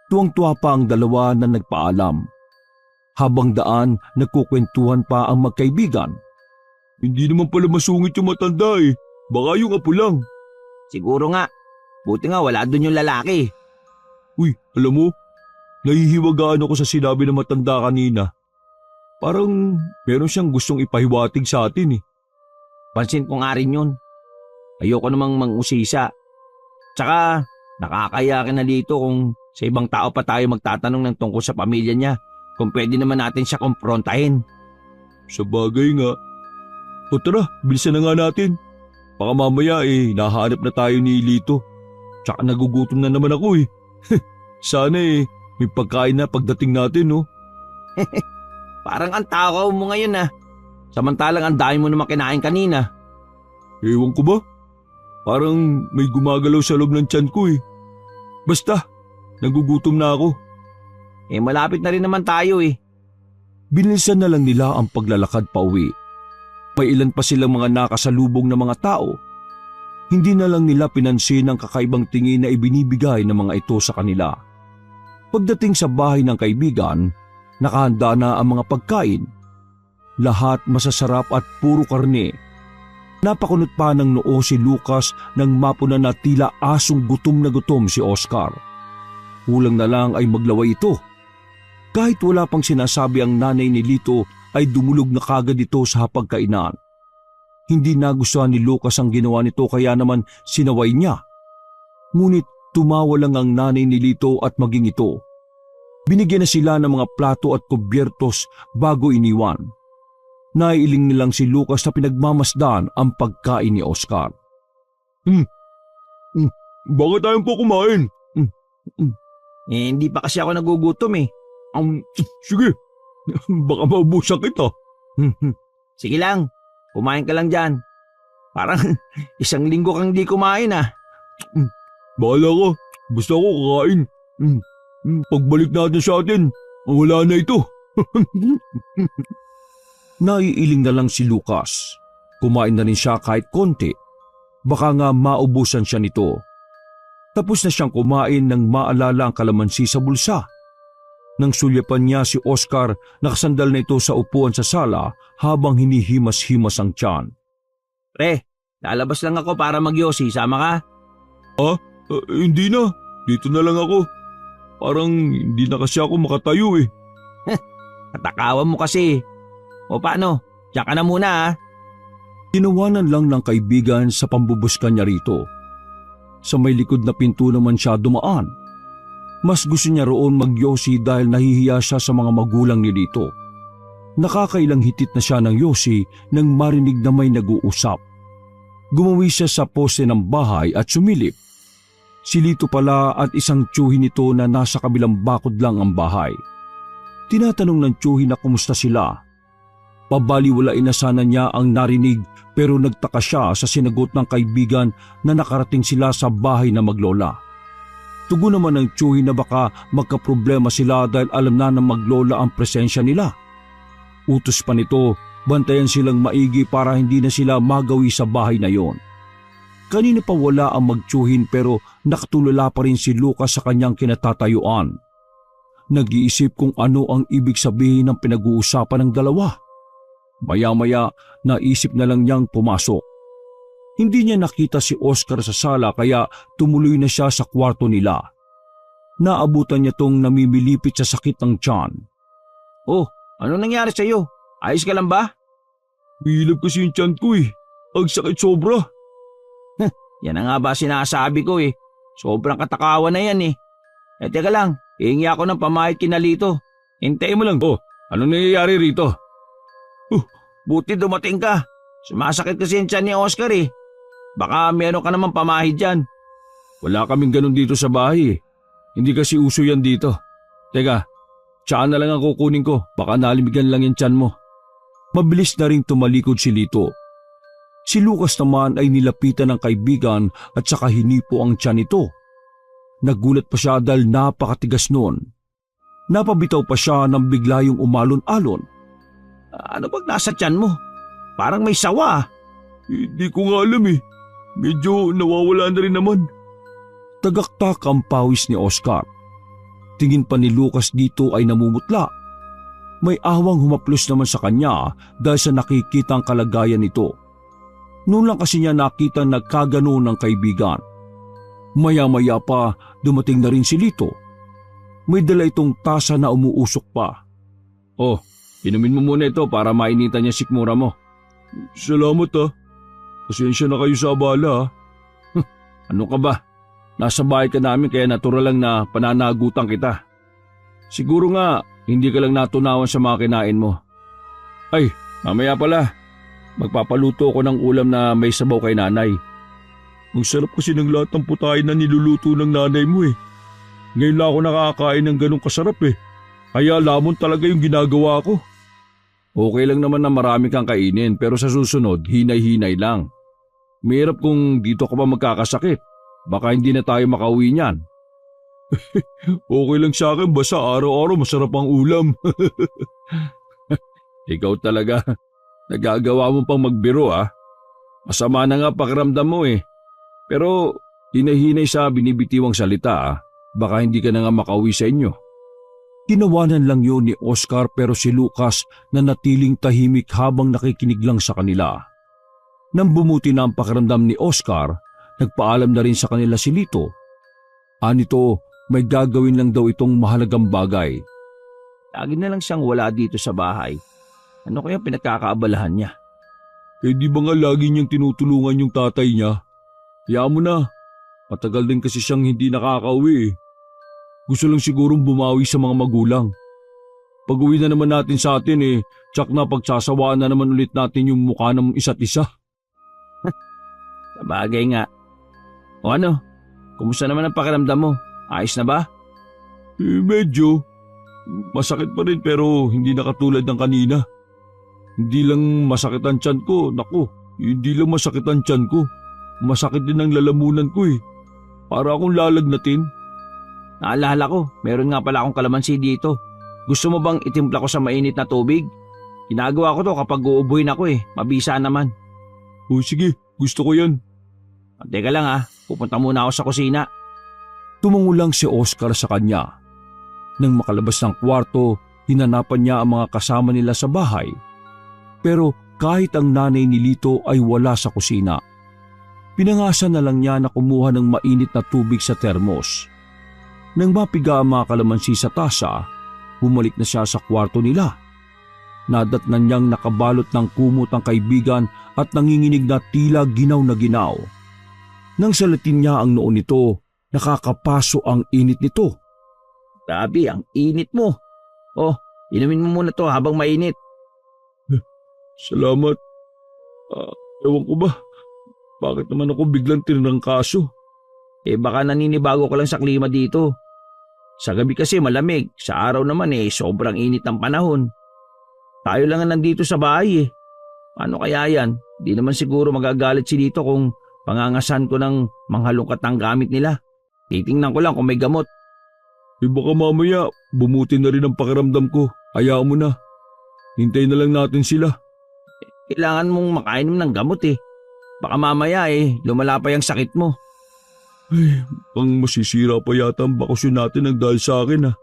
Tuwang-tuwa pa ang dalawa na nagpaalam. Habang daan, nagkukwentuhan pa ang magkaibigan. Hindi naman pala masungit yung matanda eh. Baka yung apo lang. Siguro nga. Buti nga wala doon yung lalaki. Uy, alam mo, nahihiwagaan ako sa sinabi ng matanda kanina. Parang meron siyang gustong ipahiwatig sa atin eh. Pansin ko nga rin yun. Ayoko namang mangusisa. Tsaka nakakaya ka na dito kung sa ibang tao pa tayo magtatanong ng tungkol sa pamilya niya, kung pwede naman natin siya kumprontahin. Sa bagay nga. O tara, bilisan na nga natin. Baka mamaya nahanap na tayo ni Lito. Tsaka nagugutom na naman ako eh. Sana may pagkain na pagdating natin, no? Parang ang takaw mo ngayon ah. Samantalang ang dami mo naman kinain kanina. Ewan ko ba? Parang may gumagalaw sa loob ng tiyan ko eh. Basta, nagugutom na ako. Malapit na rin naman tayo eh. Binilisan na lang nila ang paglalakad pa uwi. May ilan pa silang mga nakasalubong na mga tao. Hindi na lang nila pinansin ang kakaibang tingin na ibinibigay ng mga ito sa kanila. Pagdating sa bahay ng kaibigan, nakahanda na ang mga pagkain. Lahat masasarap at puro karne. Napakunot pa ng noo si Lucas nang mapuna na tila asong gutom na gutom si Oscar. Kulang na lang ay maglaway ito. Kahit wala pang sinasabi ang nanay ni Lito ay dumulog na kagad ito sa hapagkainan. Hindi nagustuhan ni Lucas ang ginawa nito kaya naman sinaway niya. Ngunit tumawa lang ang nanay ni Lito at maging ito. Binigyan na sila ng mga plato at kubyertos bago iniwan. Naiiling nilang si Lucas na pinagmamasdan ang pagkain ni Oscar. Bakit tayo po kumain? Hindi pa kasi ako nagugutom eh. Sige, baka maubusan kita. Sige lang, kumain ka lang dyan. Parang 1 linggo kang di kumain ah. Bahala ka, basta ako kakain. Pagbalik natin sa atin, wala na ito. Naiiling na lang si Lucas. Kumain na rin siya kahit konti. Baka nga maubusan siya nito. Tapos na siyang kumain nang maalala ang kalamansi sa bulsa. Nang sulyapan niya si Oscar, nakasandal na ito sa upuan sa sala habang hinihimas-himas ang tiyan. Pre, lalabas lang ako para magyosi. Sama ka? Hindi na, dito na lang ako. Parang hindi na kasi ako makatayo eh. Katakawan mo kasi. O paano? Diyan ka na muna ah. Tinawanan lang ng kaibigan sa pambubuskan niya rito. Sa may likod na pinto naman siya dumaan. Mas gusto niya roon magyosi dahil nahihiya siya sa mga magulang ni Lito. Nakakailang hitit na siya ng yosi nang marinig na may nag-uusap. Gumawi siya sa poste ng bahay at sumilip. Si Lito pala at isang tiyuhin nito na nasa kabilang bakod lang ang bahay. Tinatanong ng tiyuhin na kumusta sila. Pabaliwalain na sana niya ang narinig pero nagtaka siya sa sinagot ng kaibigan na nakarating sila sa bahay na maglola. Tugon naman ng tiyuhin na baka magkaproblema sila dahil alam na ng maglola ang presensya nila. Utos pa nito, bantayan silang maigi para hindi na sila magawi sa bahay na yon. Kanina pa wala ang magtiyuhin pero nakatulala pa rin si Lucas sa kanyang kinatatayuan. Nag-iisip kung ano ang ibig sabihin ng pinag-uusapan ng dalawa. Maya-maya naisip na lang niyang pumasok. Hindi niya nakita si Oscar sa sala kaya tumuloy na siya sa kwarto nila. Naabutan niya tong namimilipit sa sakit ng tiyan. Oh, ano nangyari sa iyo? Ayos ka lang ba? Hilab kasi yung tiyan ko eh. Ang sakit sobra. Yan na nga ba sinasabi ko eh. Sobrang katakawan na yan eh. Teka lang, hihingi ako ng pamahit kina Lito. Hintayin mo lang. Oh, anong nangyayari rito? Buti dumating ka. Sumasakit kasi yung tiyan ni Oscar eh. Baka meron ka naman pamahid dyan. Wala kaming ganun dito sa bahay eh. Hindi kasi uso yan dito. Teka, tsaka na lang ang kukunin ko. Baka nalimigan lang yung tiyan mo. Mabilis na ring tumalikod si Lito. Si Lucas naman ay nilapitan ng kaibigan at saka hinipo ang tiyan nito. Nagulat pa siya dahil napakatigas noon. Napabitaw pa siya nang bigla yung umalon-alon. Ano bang nasa tiyan mo? Parang may sawa. Hindi ko nga alam eh. Medyo nawawala na rin naman. Tagaktak ang pawis ni Oscar. Tingin pa ni Lucas dito ay namumutla. May awang humaplos naman sa kanya dahil sa nakikitang kalagayan nito. Noon lang kasi niya nakita nagkagano ng kaibigan. Maya-maya pa dumating na rin si Lito. May dala itong tasa na umuusok pa. Oh, inumin mo muna ito para mainitan niya sikmura mo. Salamat ah. Pasensya na kayo sa abala ah. Ano ka ba? Nasa bahay ka namin kaya natural lang na pananagutan kita. Siguro nga hindi ka lang natunawan sa mga kinain mo. Ay, mamaya pala. Magpapaluto ko ng ulam na may sabaw kay nanay. Ang sarap kasi ng lahat ng putahe na niluluto ng nanay mo eh. Ngayon lang ako nakakain ng ganong kasarap eh. Kaya lamon talaga yung ginagawa ko. Okay lang naman na marami kang kainin pero sa susunod, hinay-hinay lang. Mahirap kung dito ka pa magkakasakit. Baka hindi na tayo makauwi niyan. Okay lang sa akin basta araw-araw masarap ang ulam. Ikaw talaga. Nagagawa mo pang magbiro ah. Masama na nga pakiramdam mo eh. Pero hinay-hinay sa binibitiwang salita ah. Baka hindi ka na nga makauwi sa inyo. Tinawanan lang yun ni Oscar pero si Lucas na natiling tahimik habang nakikinig lang sa kanila. Nang bumuti na ang pakiramdam ni Oscar, nagpaalam na rin sa kanila si Lito. Anito, may gagawin lang daw itong mahalagang bagay. Lagi na lang siyang wala dito sa bahay. Ano kaya pinagkakaabalahan niya? Eh di ba nga lagi niyang tinutulungan yung tatay niya? Hayaan mo na. Matagal din kasi siyang hindi nakakauwi eh. Gusto lang sigurong bumawi sa mga magulang. Pag uwi na naman natin sa atin eh, tsak na pagsasawaan na naman ulit natin yung mukha ng isa't isa. Sabagay nga. O ano? Kumusta naman ang pakiramdam mo? Ayos na ba? Eh medyo. Masakit pa rin pero hindi na katulad ng kanina. Hindi lang masakit ang tiyan ko, naku, hindi lang masakit ang tiyan ko. Masakit din ang lalamunan ko eh. Para akong lalagnatin. Naalala ko, meron nga pala akong kalamansi dito. Gusto mo bang itimpla ko sa mainit na tubig? Ginagawa ko to kapag uubuhin ako eh, mabisa naman. O sige, gusto ko yan. Teka lang ah, pupunta muna ako sa kusina. Tumungo lang si Oscar sa kanya. Nang makalabas ng kwarto, hinanapan niya ang mga kasama nila sa bahay. Pero kahit ang nanay ni Lito ay wala sa kusina. Pinangasa na lang niya na kumuha ng mainit na tubig sa termos. Nang mapiga ang mga kalamansi sa tasa, bumalik na siya sa kwarto nila. Nadatnan niyang nakabalot ng kumot ang kaibigan at nanginginig na tila ginaw na ginaw. Nang salatin niya ang noo nito, nakakapaso ang init nito. Grabe, ang init mo. Oh, inumin mo muna to habang mainit. Salamat. Ewan ko ba, Bakit naman ako biglang tinrangkaso? Baka naninibago ka lang sa klima dito. Sa gabi kasi malamig, sa araw naman sobrang init ng panahon. Tayo lang ang nandito sa bahay. Ano kaya yan? Di naman siguro magagalit si dito kung pangangasan ko ng manghalongkat ng gamit nila. Titingnan ko lang kung may gamot. Baka mamaya bumuti na rin ang pakiramdam ko. Hayaan mo na. Hintayin na lang natin sila. Kailangan mong makainom ng gamot. Baka mamaya lumala pa yung sakit mo. Pang masisira pa yata ang bakasyon natin ng dahil sa akin.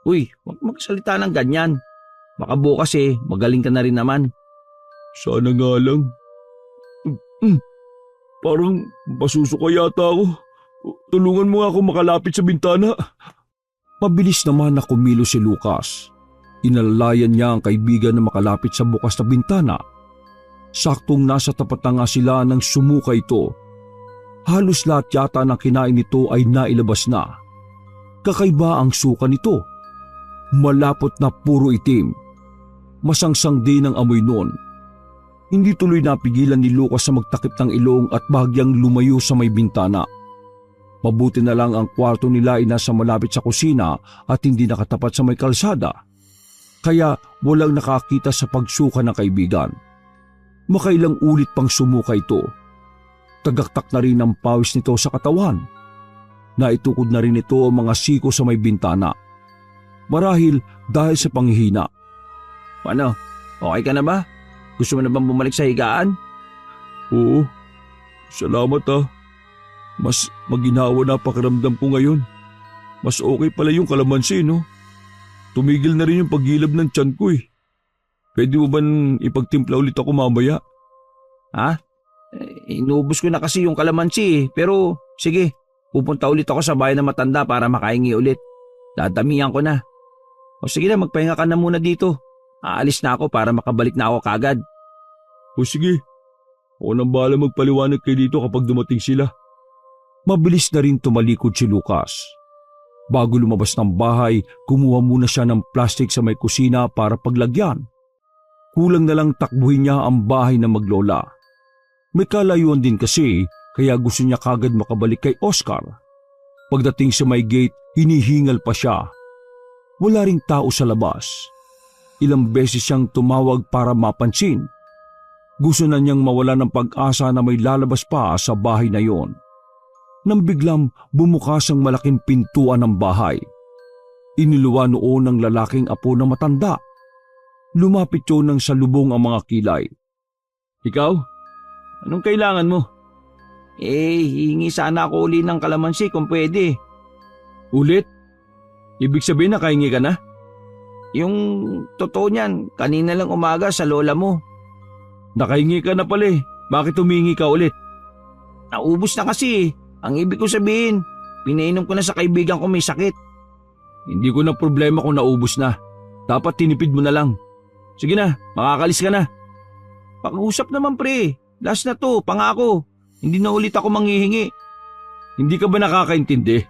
Uy, huwag magsalita ng ganyan. Baka bukas magaling ka na rin naman. Sana nga lang. Parang pasusuka yata ako. Tulungan mo nga ako makalapit sa bintana. Mabilis naman na kumilos si Lucas. Inalalayan niya ang kaibigan na makalapit sa bukas na bintana. Saktong nasa tapat na nga sila nang sumuka ito. Halos lahat yata ng kinain nito ay nailabas na. Kakaiba ang suka nito. Malapot na puro itim. Masangsang din ang amoy noon. Hindi tuloy napigilan ni Lucas sa magtakip ng ilong at bahagyang lumayo sa may bintana. Mabuti na lang ang kwarto nila ay nasa malapit sa kusina at hindi nakatapat sa may kalsada. Kaya walang nakakita sa pagsuka ng kaibigan. Makailang ulit pang sumuka ito. Tagaktak na rin ang pawis nito sa katawan. Naitukod na rin ito ang mga siko sa may bintana. Marahil dahil sa panghihina. Ano? Okay ka na ba? Gusto mo na bang bumalik sa higaan? Oo. Salamat Mas maginawa na pakiramdam ko ngayon. Mas okay pala yung kalamansi, no? Tumigil na rin yung paggilab ng tiyan ko Pwede mo ba ipagtimpla ulit ako mamaya? Inubos ko na kasi yung kalamansi pero sige, pupunta ulit ako sa bahay ng matanda para makahingi ulit. Dadamihan ko na. O sige na, magpahinga ka na muna dito. Aalis na ako para makabalik na ako kagad. O sige, ako nang bahala magpaliwanag kayo dito kapag dumating sila. Mabilis na rin tumalikod si Lucas. Bago lumabas ng bahay, kumuha muna siya ng plastik sa may kusina para paglagyan. Kulang na lang takbuhin niya ang bahay ng maglola. May kalayuan din kasi kaya gusto niya kagad makabalik kay Oscar. Pagdating sa may gate, hinihingal pa siya. Wala ring tao sa labas. Ilang beses siyang tumawag para mapansin. Gusto na niyang mawala ng pag-asa na may lalabas pa sa bahay na yon. Nang biglang bumukas ang malaking pintuan ng bahay. Iniluwa noon ng lalaking apo na matanda. Lumapit yun ng salubong ang mga kilay. Ikaw? Anong kailangan mo? Hihingi sana ako uli ng kalamansi kung pwede. Ulit? Ibig sabihin nakahingi ka na? Yung totoo niyan, kanina lang umaga sa lola mo. Nakahingi ka na pala Bakit humingi ka ulit? Naubos na kasi. Ang ibig ko sabihin, pinainom ko na sa kaibigan ko may sakit. Hindi ko na problema kung naubos na. Dapat tinipid mo na lang. Sige na, makakalis ka na. Pag-usap naman pre, last na to, pangako. Hindi na ulit ako manghihingi. Hindi ka ba nakakaintindi?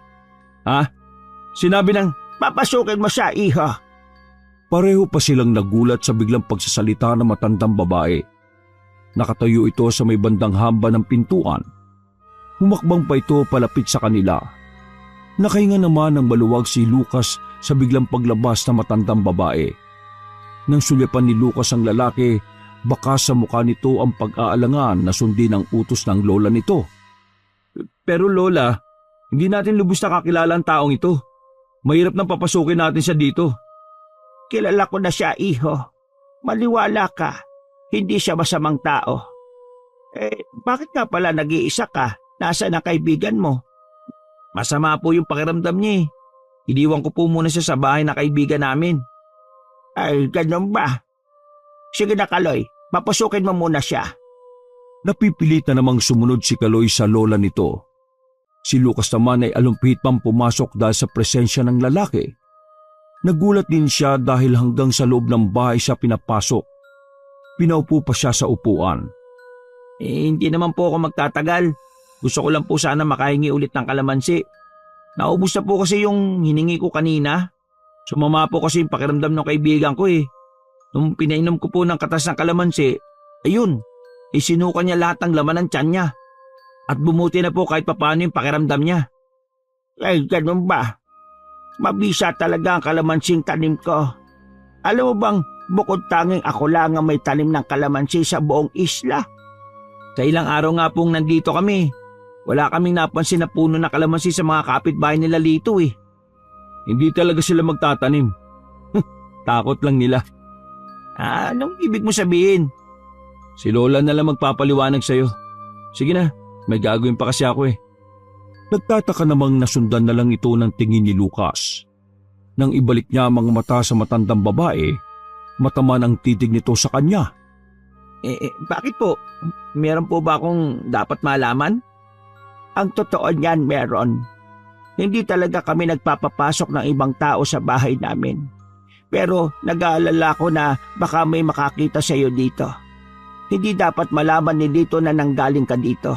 Sinabi ng, Papasukin mo siya, iho. Pareho pa silang nagulat sa biglang pagsasalita ng matandang babae. Nakatayo ito sa may bandang hamba ng pintuan. Humakbang pa ito palapit sa kanila. Nakahinga naman ng maluwag si Lucas sa biglang paglabas ng matandang babae. Nang sulyapan ni Lucas ang lalaki, baka sa mukha nito ang pag-aalangan na sundin ang utos ng lola nito. Pero lola, hindi natin lubos na kakilala ang taong ito. Mahirap nang papasukin natin siya dito. Kilala ko na siya, iho. Maliwala ka. Hindi siya masamang tao. Bakit nga pala nag-iisa ka? Nasaan ang kaibigan mo? Masama po yung pakiramdam niya. Iniwan ko po muna siya sa bahay na kaibigan namin. Ay, ganun ba? Sige na, Kaloy. Papasukin mo muna siya. Napipilit na namang sumunod si Kaloy sa lola nito. Si Lucas naman ay alumpit pang pumasok dahil sa presensya ng lalaki. Nagulat din siya dahil hanggang sa loob ng bahay siya pinapasok. Pinaupo pa siya sa upuan. Hindi naman po ako magtatagal. Gusto ko lang po sana makahingi ulit ng kalamansi. Naubos na po kasi yung hiningi ko kanina. Sumama po kasi yung pakiramdam ng kaibigan ko Nung pinainom ko po ng katas ng kalamansi, ayun, isinuka niya lahat ng laman ng tiyan niya. At bumuti na po kahit papaano yung pakiramdam niya. Ay, ganun ba? Mabisa talaga ang kalamansing tanim ko. Alam mo bang bukod tanging ako lang ang may tanim ng kalamansi sa buong isla? Sa ilang araw nga pong nandito kami, wala kaming napansin na puno na kalamansi sa mga kapitbahay nila Lito eh. Hindi talaga sila magtatanim. Takot lang nila. Anong ibig mo sabihin? Si Lola na lang magpapaliwanag sa'yo. Sige na, may gagawin pa kasi ako eh. Nagtataka namang nasundan na lang ito ng tingin ni Lucas. Nang ibalik niya ang mga mata sa matandang babae, mataman ang titig nito sa kanya. Bakit po? Meron po ba akong dapat malaman? Ang totoo niyan meron. Hindi talaga kami nagpapapasok ng ibang tao sa bahay namin. Pero nag-aalala ko na baka may makakita sa iyo dito. Hindi dapat malaman ni Lito na nanggaling ka dito.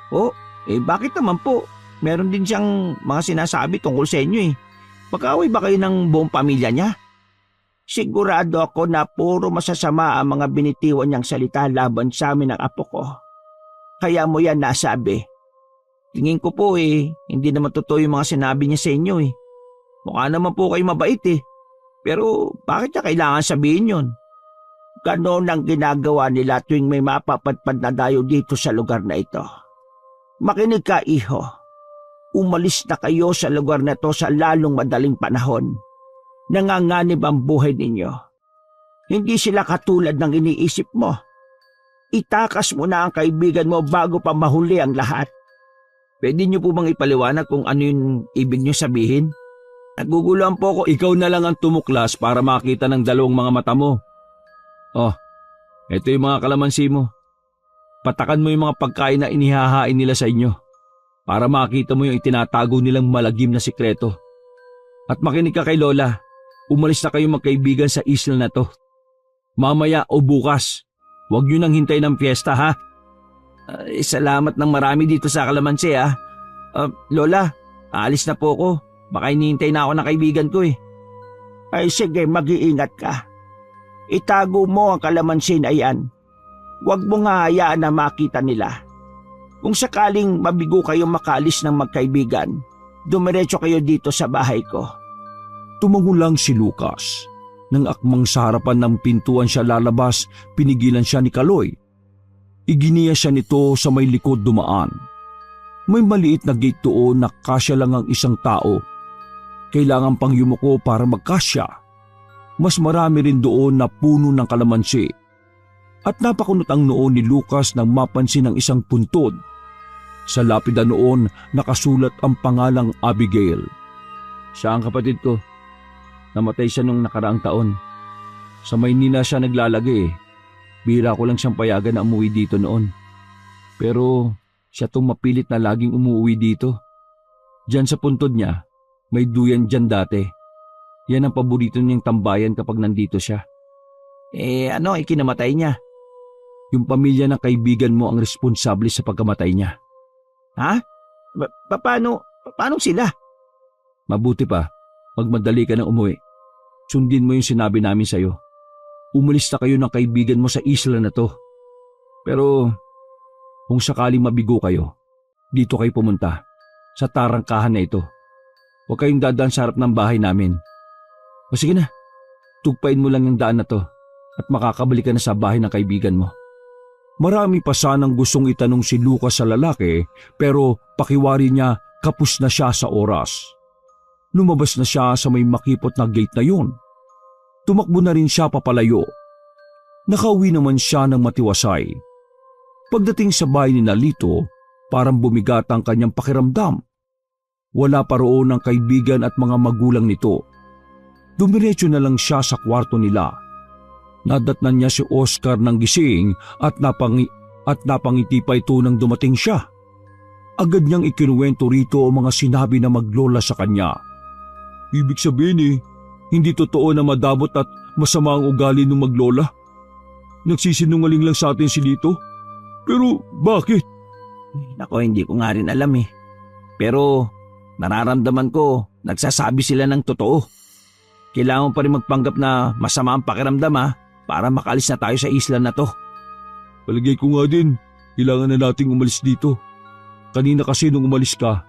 Oh, bakit naman po? Meron din siyang mga sinasabi tungkol sa inyo eh. Pag-away ba kayo ng buong pamilya niya? Sigurado ako na puro masasama ang mga binitiwan niyang salita laban sa amin ng apo ko. Kaya mo yan nasabi. Tingin ko po hindi naman totoo yung mga sinabi niya sa inyo eh. Mukha naman po kayo mabait eh. Pero bakit niya kailangan sabihin yun? Ganon ang ginagawa nila tuwing may mapapadpad na dayo dito sa lugar na ito. Makinig ka, iho. Umalis na kayo sa lugar na to sa lalong madaling panahon. Nanganganib ang buhay ninyo. Hindi sila katulad ng iniisip mo. Itakas mo na ang kaibigan mo bago pa mahuli ang lahat. Pwede niyo po bang ipaliwanag kung ano yung ibig niyo sabihin? Naguguluhan po ako. Ikaw na lang ang tumuklas para makita ng dalawang mga mata mo. Oh, ito yung mga kalamansi mo. Patakan mo yung mga pagkain na inihahain nila sa inyo para makita mo yung itinatago nilang malagim na sikreto. At makinig ka kay Lola, umalis na kayong magkaibigan sa isla na to. Mamaya o bukas, huwag nyo nang hintay ng piyesta ha. Salamat ng marami dito sa kalamansi ha. Lola, aalis na po ako. Baka hinihintay na ako ng kaibigan ko eh. Ay sige, mag-iingat ka. Itago mo ang kalamansi na yan. Huwag mo nga hayaan na makita nila. Kung sakaling mabigo kayong makalis ng magkaibigan, dumiretso kayo dito sa bahay ko. Tumango lang si Lucas. Nang akmang sa harapan ng pintuan siya lalabas, pinigilan siya ni Kaloy. Iginiya siya nito sa may likod dumaan. May maliit na gate doon na kasya lang ang isang tao. Kailangan pang yumuko para magkasya. Mas marami rin doon na puno ng kalamansi. At napakunot ang noon ni Lucas nang mapansin ang isang puntod. Sa lapida noon nakasulat ang pangalang Abigail. Siya ang kapatid ko. Namatay siya nung nakaraang taon. Sa Maynila siya naglalagay eh. Bihira ko lang siyang payagan na umuwi dito noon. Pero siya tong mapilit na laging umuwi dito. Diyan sa puntod niya, may duyan dyan dati. Yan ang paborito niyang tambayan kapag nandito siya. Ano ikinamatay niya? Yung pamilya ng kaibigan mo ang responsable sa pagkamatay niya. Ha? Paano sila? Mabuti pa, magmadali ka nang umuwi. Sundin mo yung sinabi namin sa'yo. Umalis na kayo ng kaibigan mo sa isla na to. Pero kung sakaling mabigo kayo, dito kayo pumunta, sa tarangkahan na ito. Huwag kayong dadaan sa harap ng bahay namin. O sige na, tugpain mo lang yung daan na to at makakabalik ka na sa bahay ng kaibigan mo. Marami pa sanang gustong itanong si Lucas sa lalaki pero pakiwari niya kapos na siya sa oras. Lumabas na siya sa may makipot na gate na yun. Tumakbo na rin siya papalayo. Nakauwi naman siya ng matiwasay. Pagdating sa bahay ni Lito, parang bumigat ang kanyang pakiramdam. Wala pa roon ang kaibigan at mga magulang nito. Dumiretso na lang siya sa kwarto nila. Nadatnan niya si Oscar ng gising at napangiti pa ito nang dumating siya. Agad niyang ikinuwento rito ang mga sinabi na maglola sa kanya. Ibig sabihin hindi totoo na madabot at masama ang ugali ng maglola. Nagsisinungaling lang sa atin si Lito. Pero bakit? Nako, hindi ko nga rin alam eh. Pero nararamdaman ko nagsasabi sila ng totoo. Kailangan pa rin magpanggap na masama ang pakiramdam para makalis na tayo sa isla na to. Palagay ko nga din, kailangan na nating umalis dito. Kanina kasi nung umalis ka,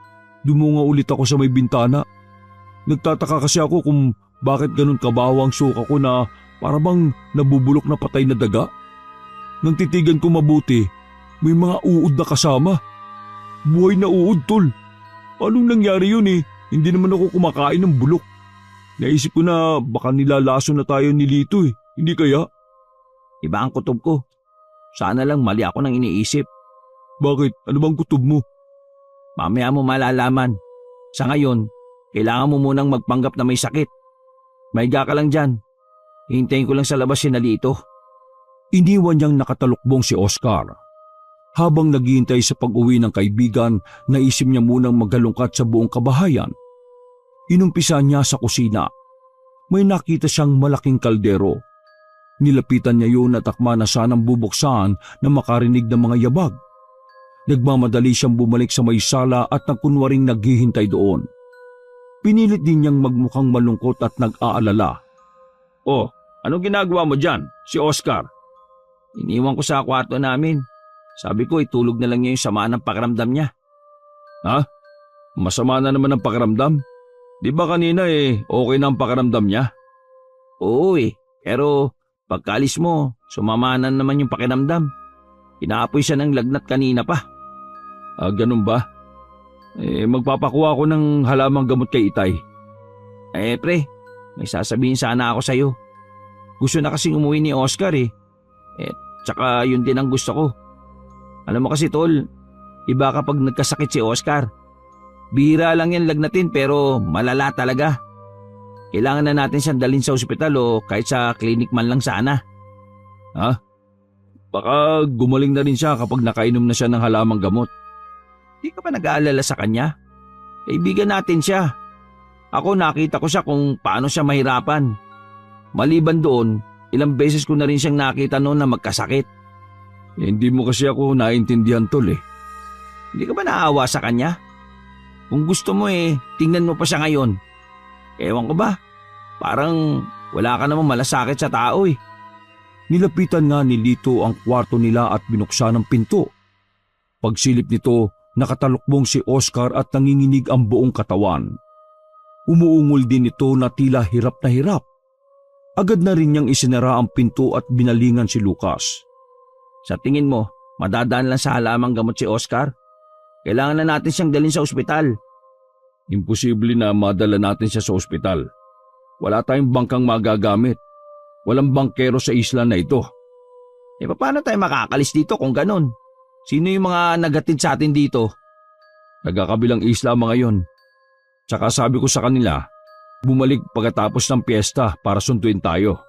dumunga ulit ako sa may bintana. Nagtataka kasi ako kung bakit ganun kabaho ang suka ko na para bang nabubulok na patay na daga. Nang titigan ko mabuti, may mga uod na kasama. Buhay na uod, tol. Anong nangyari yun eh? Hindi naman ako kumakain ng bulok. Naisip ko na baka nilalaso na tayo ni Lito eh. Hindi kaya? Iba ang kutob ko. Sana lang mali ako nang iniisip. Bakit? Ano bang kutob mo? Mamaya mo malalaman. Sa ngayon, kailangan mo munang magpanggap na may sakit. Mahiga ka lang dyan. Hihintayin ko lang sa labas si Nalito. Iniwan niyang nakatalukbong si Oscar. Habang naghihintay sa pag-uwi ng kaibigan, naisip niya munang maghalungkat sa buong kabahayan. Inumpisa niya sa kusina. May nakita siyang malaking kaldero. Nilapitan niya yun at akma na sanang bubuksan na makarinig ng mga yabag. Nagmamadali siyang bumalik sa may sala at nagkunwaring naghihintay doon. Pinilit din niyang magmukhang malungkot at nag-aalala. Oh, anong ginagawa mo dyan, si Oscar? Iniwan ko sa kwarto namin. Sabi ko itulog na lang niya yung sama ng pakiramdam niya. Ha? Masama na naman ang pakiramdam? Di ba kanina okay na ang pakiramdam niya? Oo pero pagkalis mo, sumama na naman yung pakiramdam. Inaapoy siya ng lagnat kanina pa. Ganun ba? Magpapakuha ako ng halamang gamot kay Itay. Pre, may sasabihin sana ako sa'yo. Gusto na kasing umuwi ni Oscar tsaka yun din ang gusto ko. Alam mo kasi tol, iba kapag nagkasakit si Oscar. Bihira lang yan lagnatin pero malala talaga. Kailangan na natin siyang dalhin sa ospital o kahit sa clinic man lang sana. Ha? Baka gumaling na rin siya kapag nakainom na siya ng halamang gamot. Di ka pa nag-aalala sa kanya? Kaibigan natin siya. Ako nakita ko siya kung paano siya mahirapan. Maliban doon, ilang beses ko na rin siyang nakita noon na magkasakit. Hindi mo kasi ako naintindihan tol Hindi ka ba naawa sa kanya? Kung gusto mo tingnan mo pa siya ngayon. Ewan ko ba, parang wala ka namang malasakit sa tao Nilapitan nga ni Lito ang kwarto nila at binuksan ang pinto. Pagsilip nito, nakatalukbong si Oscar at nanginginig ang buong katawan. Umuungol din ito na tila hirap na hirap. Agad na rin niyang isinara ang pinto at binalingan si Lucas. Sa tingin mo, madadaan lang sa halamang gamot si Oscar? Kailangan na natin siyang dalhin sa ospital. Imposible na madala natin siya sa ospital. Wala tayong bangkang magagamit. Walang bangkero sa isla na ito. Paano tayo makakalis dito kung ganun? Sino yung mga nagatid sa atin dito? Nagkakabilang isla mga yon. Tsaka sabi ko sa kanila, bumalik pagkatapos ng piyesta para sunduin tayo.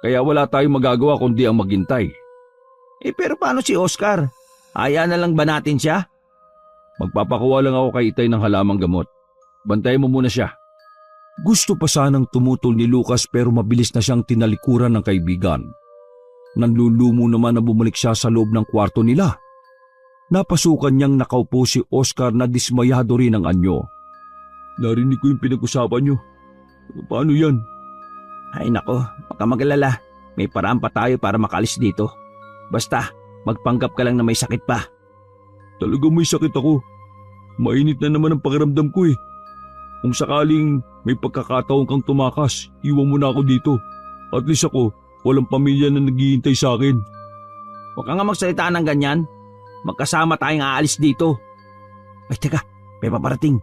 Kaya wala tayong magagawa kundi ang maghintay. Pero paano si Oscar? Hayaan na lang ba natin siya? Magpapakuha lang ako kay Itay ng halamang gamot. Bantayan mo muna siya. Gusto pa sanang tumutol ni Lucas pero mabilis na siyang tinalikuran ng kaibigan. Nanlulumo naman na bumalik siya sa loob ng kwarto nila. Napasukan niyang nakaupo si Oscar na dismayado rin ang anyo. Narinig ko yung pinag-usapan niyo. Paano yan? Ay nako, huwag ka mag-alala. May paraan pa tayo para makalis dito. Basta, magpanggap ka lang na may sakit pa. Talagang may sakit ako. Mainit na naman ang pakiramdam ko Kung sakaling may pagkakataon kang tumakas, iwan mo na ako dito. At least ako, walang pamilya na naghihintay sa akin. Huwag ka nga magsalita ng ganyan. Magkasama tayong aalis dito. Ay teka, may paparating.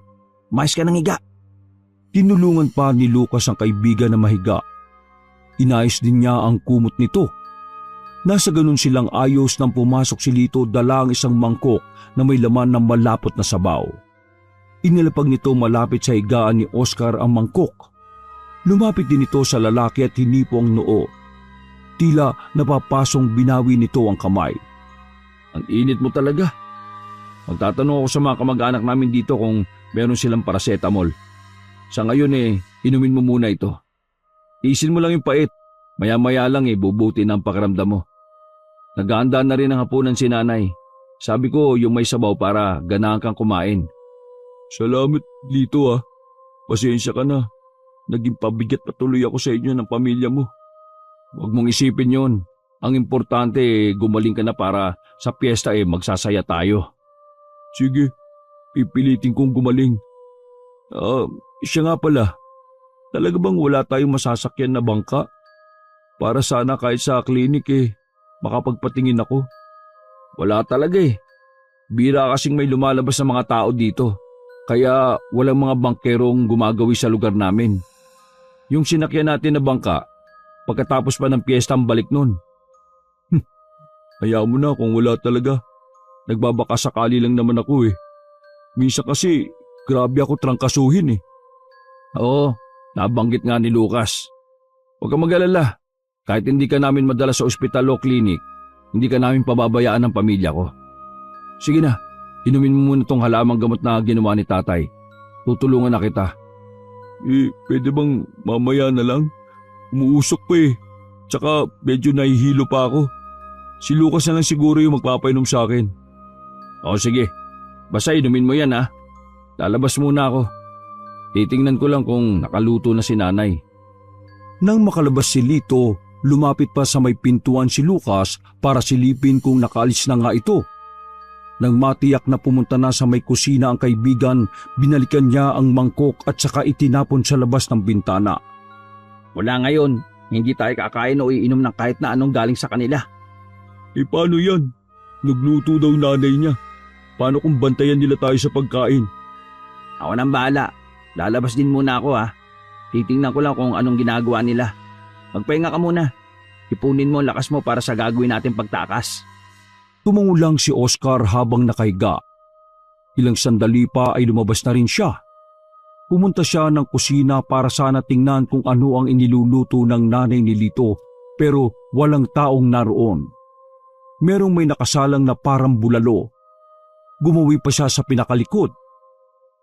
Umayos ka ng higa. Tinulungan pa ni Lucas ang kaibigan na mahiga. Inayos din niya ang kumot nito. Nasa ganun silang ayos nang pumasok si Lito dala ang isang mangkok na may laman ng malapot na sabaw. Inilapag nito malapit sa higaan ni Oscar ang mangkok. Lumapit din ito sa lalaki at hinipo ang noo. Tila napapasong binawi nito ang kamay. Ang init mo talaga. Magtatanong ako sa mga kamag-anak namin dito kung meron silang paracetamol. Sa ngayon inumin mo muna ito. Isin mo lang yung pait. Maya-maya lang bubuti na ang pakiramdam mo. Naghahanda na rin ang hapunan si nanay. Sabi ko yung may sabaw para ganahan kang kumain. Salamat Lito Pasensya ka na. Naging pabigat patuloy ako sa inyo ng pamilya mo. Huwag mong isipin yon. Ang importante gumaling ka na para sa piyesta magsasaya tayo. Sige, pipilitin kong gumaling. Siya nga pala, talaga bang wala tayong masasakyan na bangka? Para sana kahit sa klinik makapagpatingin ako. Wala talaga Bira kasing may lumalabas na mga tao dito, kaya walang mga bangkerong gumagawi sa lugar namin. Yung sinakyan natin na bangka, pagkatapos pa ng piyesta ang balik nun. Hayaan mo na kung wala talaga. Nagbabaka sakali lang naman ako Minsan kasi, grabe ako trangkasuhin Oo, nabanggit nga ni Lucas. Huwag kang mag-alala. Kahit hindi ka namin madala sa ospital o klinik, hindi ka namin pababayaan ng pamilya ko. Sige na, inumin mo muna tong halamang gamot na ginawa ni tatay. Tutulungan na kita. Pwede bang mamaya na lang? Umuusok pa Tsaka medyo nahihilo pa ako. Si Lucas na lang siguro yung magpapainom sa akin. O sige, basta inumin mo yan Lalabas muna ako. Titingnan ko lang kung nakaluto na si nanay. Nang makalabas si Lito, lumapit pa sa may pintuan si Lucas para silipin kung nakaalis na nga ito. Nang matiyak na pumunta na sa may kusina ang kaibigan, binalikan niya ang mangkok at saka itinapon sa labas ng bintana. Wala ngayon, hindi tayo kakain o iinom ng kahit na anong galing sa kanila. Paano yan? Nagluto daw nanay niya. Paano kung bantayan nila tayo sa pagkain? Ako nang bahala. Lalabas din muna ako Titingnan ko lang kung anong ginagawa nila. Magpahinga ka muna. Ipunin mo ang lakas mo para sa gagawin natin pagtakas. Tumungo lang si Oscar habang nakahiga. Ilang sandali pa ay lumabas na rin siya. Pumunta siya ng kusina para sana tingnan kung ano ang iniluluto ng nanay ni Lito, pero walang taong naroon. Merong may nakasalang na parang bulalo. Gumawi pa siya sa pinakalikod.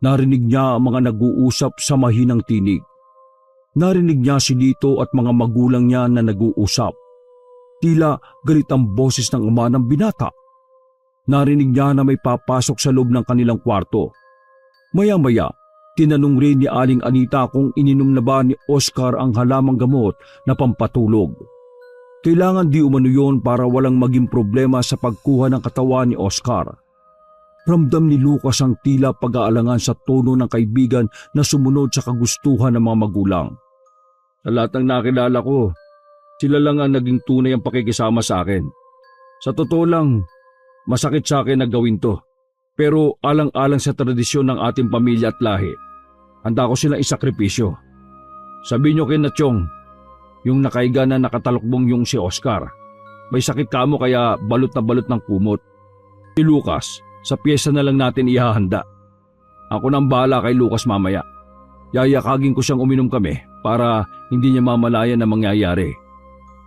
Narinig niya ang mga nag-uusap sa mahinang tinig. Narinig niya si Lito at mga magulang niya na nag-uusap. Tila galit ang boses ng ama ng binata. Narinig niya na may papasok sa loob ng kanilang kwarto. Maya-maya, tinanong rin ni Aling Anita kung ininom na ba ni Oscar ang halamang gamot na pampatulog. Kailangan di umano yun para walang maging problema sa pagkuha ng katawan ni Oscar. Ramdam ni Lucas ang tila pag-aalangan sa tono ng kaibigan na sumunod sa kagustuhan ng mga magulang. Sa lahat ng nakilala ko, sila lang ang naging tunay ang pakikisama sa akin. Sa totoo lang, masakit sa akin na gawin to. Pero alang-alang sa tradisyon ng ating pamilya at lahi, handa ko silang isakripisyo. Sabihin niyo kay Natsyong, yung nakaiga na nakatalokbong yung si Oscar. May sakit kamo kaya balot na balot ng kumot. Si Lucas, sa pyesa na lang natin ihahanda. Ako nang bahala kay Lucas mamaya. Yayakagin ko siyang uminom kami para hindi niya mamalayan na mangyayari.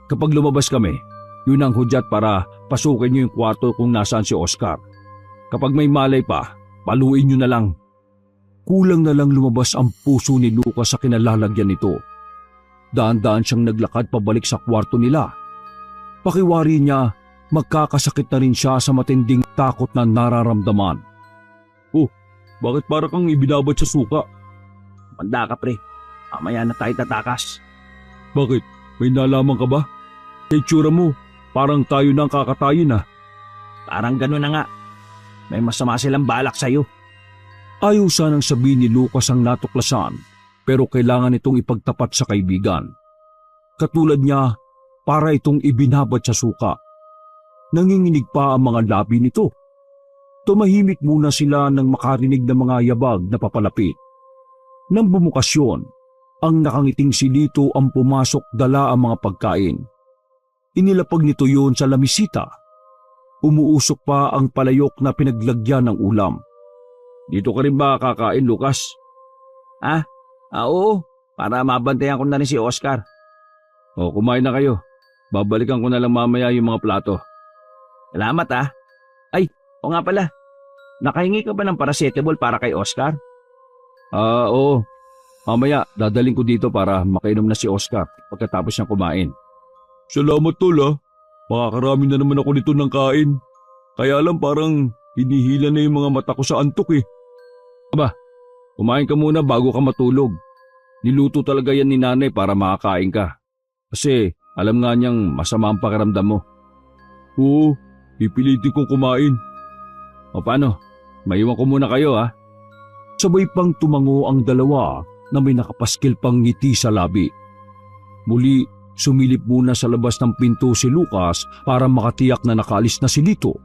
Kapag lumabas kami, yun ang hudyat para pasukin niyo yung kwarto kung nasaan si Oscar. Kapag may malay pa, paluin niyo na lang. Kulang na lang lumabas ang puso ni Lucas sa kinalalagyan nito. Daan-daan siyang naglakad pabalik sa kwarto nila. Pakiwari niya, magkakasakit na rin siya sa matinding takot na nararamdaman. Oh, bakit para kang ibinabad sa suka? Manda ka pre, mamaya na tayo tatakas. Bakit? May nalaman ka ba? Sa itsura mo, parang tayo na ang kakatayin Parang gano'n na nga. May masama silang balak sa'yo. Ayaw sanang sabihin ni Lucas ang natuklasan, pero kailangan itong ipagtapat sa kaibigan. Katulad niya, para itong ibinabad sa suka. Nanginginig pa ang mga labi nito. Tumahimik muna sila nang makarinig ng mga yabag na papalapit. Nang bumukas yun, ang nakangiting si Lito ang pumasok dala ang mga pagkain. Inilapag nito yun sa lamisita. Umuusok pa ang palayok na pinaglagyan ng ulam. Dito ka rin ba kakain, Lucas? Oo, para mabantayan ko na rin si Oscar. O, kumain na kayo. Babalikan ko na lang mamaya yung mga plato. Salamat Ay, o nga pala. Nakahingi ka ba ng paracetamol para kay Oscar? Oo. Mamaya, dadaling ko dito para makainom na si Oscar pagkatapos niyang kumain. Salamat tol Makakarami na naman ako nito ng kain. Kaya lang parang hinihila na yung mga mata ko sa antok Aba, kumain ka muna bago ka matulog. Niluto talaga yan ni nanay para makakain ka. Kasi Alam nga niyang masama ang pakiramdam mo. Oo, pipilitin kong kumain. O paano? Maiwan ko muna kayo ha. Sabay pang tumango ang dalawa na may nakapaskil pang ngiti sa labi. Muli, sumilip muna sa labas ng pinto si Lucas para makatiyak na nakaalis na si Lito.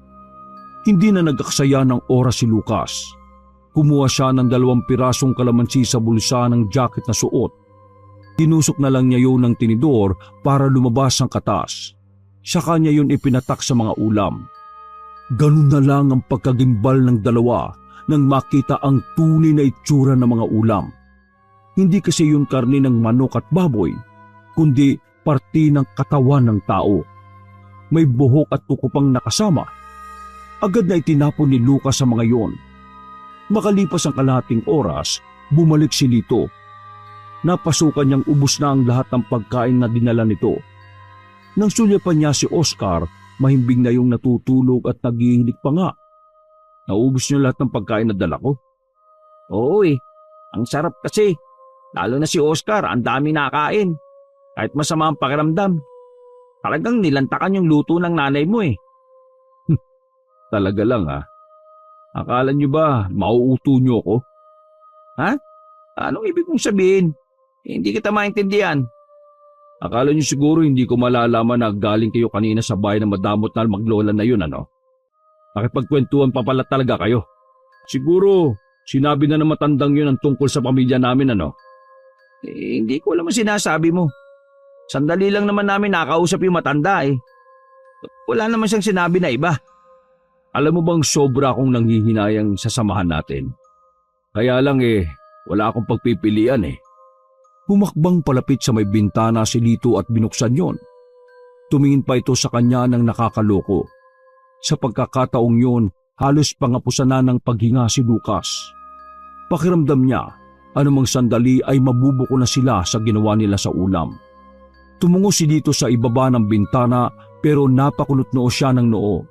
Hindi na nagaksaya ng oras si Lucas. Kumuha siya ng 2 pirasong kalamansi sa bulsa ng jacket na suot. Tinusok na lang niya yun ng tinidor para lumabas ang katas. Sa kanya yun ipinatak sa mga ulam. Ganun na lang ang pagkagimbal ng dalawa nang makita ang tunay na itsura ng mga ulam. Hindi kasi yun karne ng manok at baboy, kundi parte ng katawan ng tao. May buhok at tuko pang nakasama. Agad na itinapon ni Lucas sa mga yon. Makalipas ang kalahating oras, bumalik si Lito. Napasukan niyang ubos na ang lahat ng pagkain na dinala nito. Nang sulyapan niya si Oscar, mahimbing na yung natutulog at naghihilik pa nga. Naubos niyo lahat ng pagkain na dala ko? Oo ang sarap kasi. Lalo na si Oscar, ang dami nakain. Kahit masama ang pakiramdam. Talagang nilantakan yung luto ng nanay mo eh. Talaga lang ha. Akala niyo ba mauuto niyo ako? Ha? Anong ibig mong sabihin? Hindi kita maintindihan. Akala niyo siguro hindi ko malalaman na galing kayo kanina sa bahay na madamot na maglola na yun ano? Nakipagkwentuhan pa pala talaga kayo. Siguro sinabi na ng matandang yun ang tungkol sa pamilya namin ano? Hindi ko alam ang sinasabi mo. Sandali lang naman namin nakausap yung matanda eh. Wala naman siyang sinabi na iba. Alam mo bang sobra akong nanghihinayang sa samahan natin? Kaya lang wala akong pagpipilian eh. Humakbang palapit sa may bintana si Lito at binuksan yon. Tumingin pa ito sa kanya ng nakakaloko. Sa pagkakataong yon, halos pangapusan na ng paghinga si Lucas. Pakiramdam niya, anumang sandali ay mabubuko na sila sa ginawa nila sa ulam. Tumungo si Lito sa ibaba ng bintana pero napakunot noo siya ng noo.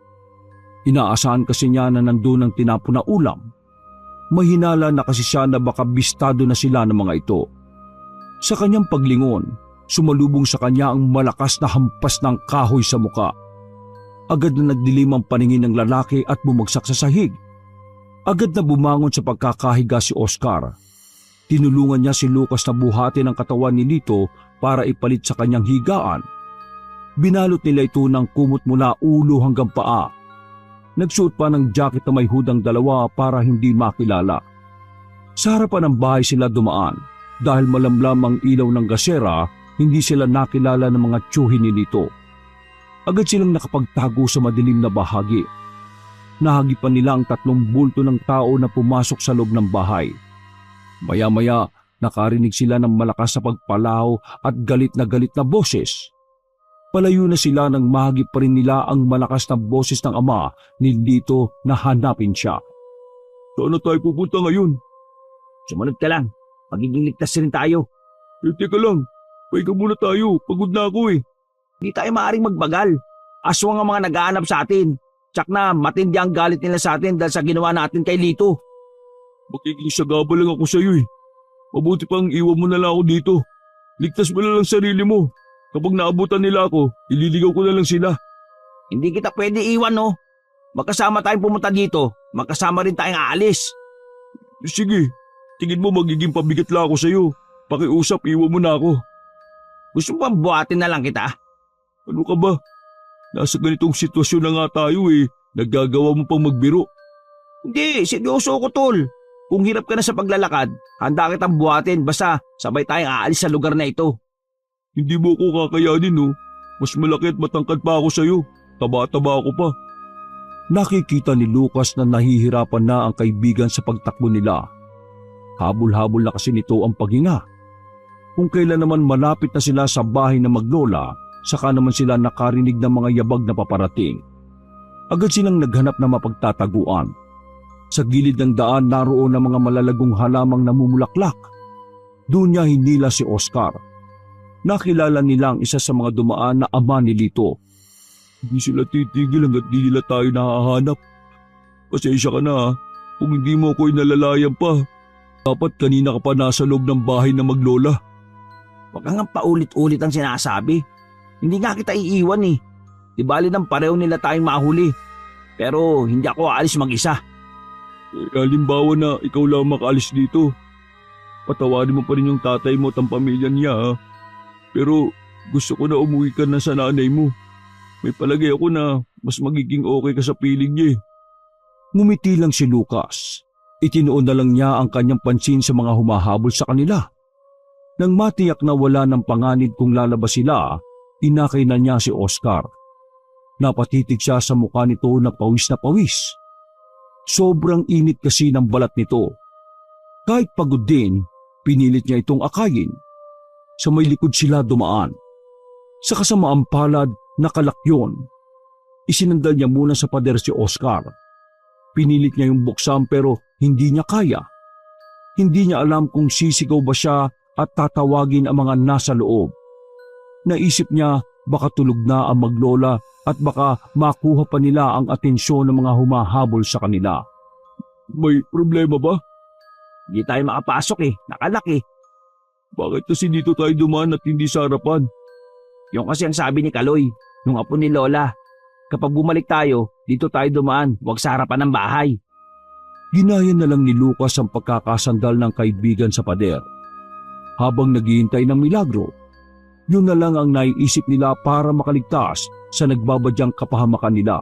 Inaasahan kasi niya na nandun ang tinapon na ulam. Mahinala na kasi siya na baka bistado na sila ng mga ito. Sa kanyang paglingon, sumalubong sa kanya ang malakas na hampas ng kahoy sa muka. Agad na nagdilim ang paningin ng lalaki at bumagsak sa sahig. Agad na bumangon sa pagkakahiga si Oscar. Tinulungan niya si Lucas na buhatin ang katawan ni Lito para ipalit sa kanyang higaan. Binalot nila ito ng kumot mula ulo hanggang paa. Nagsuot pa ng jacket na may hudang 2 para hindi makilala. Sa harapan ng bahay sila dumaan. Dahil malamlam ang ilaw ng gasera, hindi sila nakilala ng mga tiyuhin ni Lito. Agad silang nakapagtago sa madilim na bahagi. Nahagipan nila ang 3 bulto ng tao na pumasok sa loob ng bahay. Maya-maya, nakarinig sila ng malakas na pagpalaw at galit na boses. Palayo na sila nang mahagip pa rin nila ang malakas na boses ng ama ni Lito na hanapin siya. Saan na tayo pupunta ngayon? Sumunod ka lang. Magiging ligtas rin tayo. Teka lang. Pahinga muna tayo. Pagod na ako eh. Hindi tayo maaaring magbagal. Aswang ang mga nag-aanap sa atin. Tsak na matindi ang galit nila sa atin dahil sa ginawa natin kay Lito. Magiging sagaba lang ako sa iyo eh. Mabuti pang iwan mo na lang ako dito. Ligtas mo na lang sarili mo. Kapag naabutan nila ako, ililigaw ko na lang sila. Hindi kita pwede iwan no. Magkasama tayong pumunta dito. Magkasama rin tayong aalis. Sige, tingin mo magiging pabigat lang ako sa iyo. Pakiusap, iwan mo na ako. Gusto mo bang buhatin na lang kita? Ano ka ba? Nasa ganitong sitwasyon na nga tayo eh. Naggagawa mo pang magbiro. Hindi, seryoso ko tol. Kung hirap ka na sa paglalakad, handa kitang buhatin basta sabay tayong aalis sa lugar na ito. Hindi mo ako kakayanin no. Mas malaki at matangkad pa ako sa iyo. Taba-taba ako pa. Nakikita ni Lucas na nahihirapan na ang kaibigan sa pagtakbo nila. Habol-habol na kasi nito ang paghinga. Kung kailan naman malapit na sila sa bahay na maglola, saka naman sila nakarinig ng mga yabag na paparating. Agad silang naghanap na mapagtataguan. Sa gilid ng daan naroon ang mga malalagong halamang namumulaklak. Doon niya hinila si Oscar. Nakilala nila ang isa sa mga dumaan na ama ni Lito. Hindi sila titigil hanggat di nila tayo nahahanap. Pasensya ka na ha, kung hindi mo ako inalalayan pa. Dapat kanina ka pa nasa loob ng bahay na maglola. Huwag kang paulit-ulit ang sinasabi. Hindi nga kita iiwan eh. Di bali ng pareho nila tayong mahuli. Pero hindi ako aalis mag-isa. Halimbawa na ikaw lang makaalis dito. Patawarin mo pa rin yung tatay mo at ang pamilya niya ha. Pero gusto ko na umuwi ka na sa nanay mo. May palagay ako na mas magiging okay ka sa piling niya eh. Ngumiti lang si Lucas. Itinoon na lang niya ang kanyang pansin sa mga humahabol sa kanila. Nang matiyak na wala ng panganib kung lalabas sila, inakay na niya si Oscar. Napatitig siya sa mukha nito na pawis na pawis. Sobrang init kasi ng balat nito. Kahit pagod din, pinilit niya itong akayin. Sa may likod sila dumaan. Sa kasamaang palad, nakalakyon. Isinandal niya muna sa pader si Oscar. Pinilit niya yung buksan pero hindi niya kaya. Hindi niya alam kung sisigaw ba siya at tatawagin ang mga nasa loob. Naisip niya baka tulog na ang maglola at baka makuha pa nila ang atensyon ng mga humahabol sa kanila. May problema ba? Hindi tayo makapasok eh. Nakalak eh. Bakit kasi dito tayo dumaan at hindi sa harapan? Yung kasi ang sabi ni Kaloy, nung apo ni Lola. Kapag bumalik tayo, dito tayo dumaan, huwag sa harapan ng bahay. Ginaya na lang ni Lucas ang pagkakasandal ng kaibigan sa pader. Habang naghihintay ng milagro, yun na lang ang naiisip nila para makaligtas sa nagbabadyang kapahamakan nila.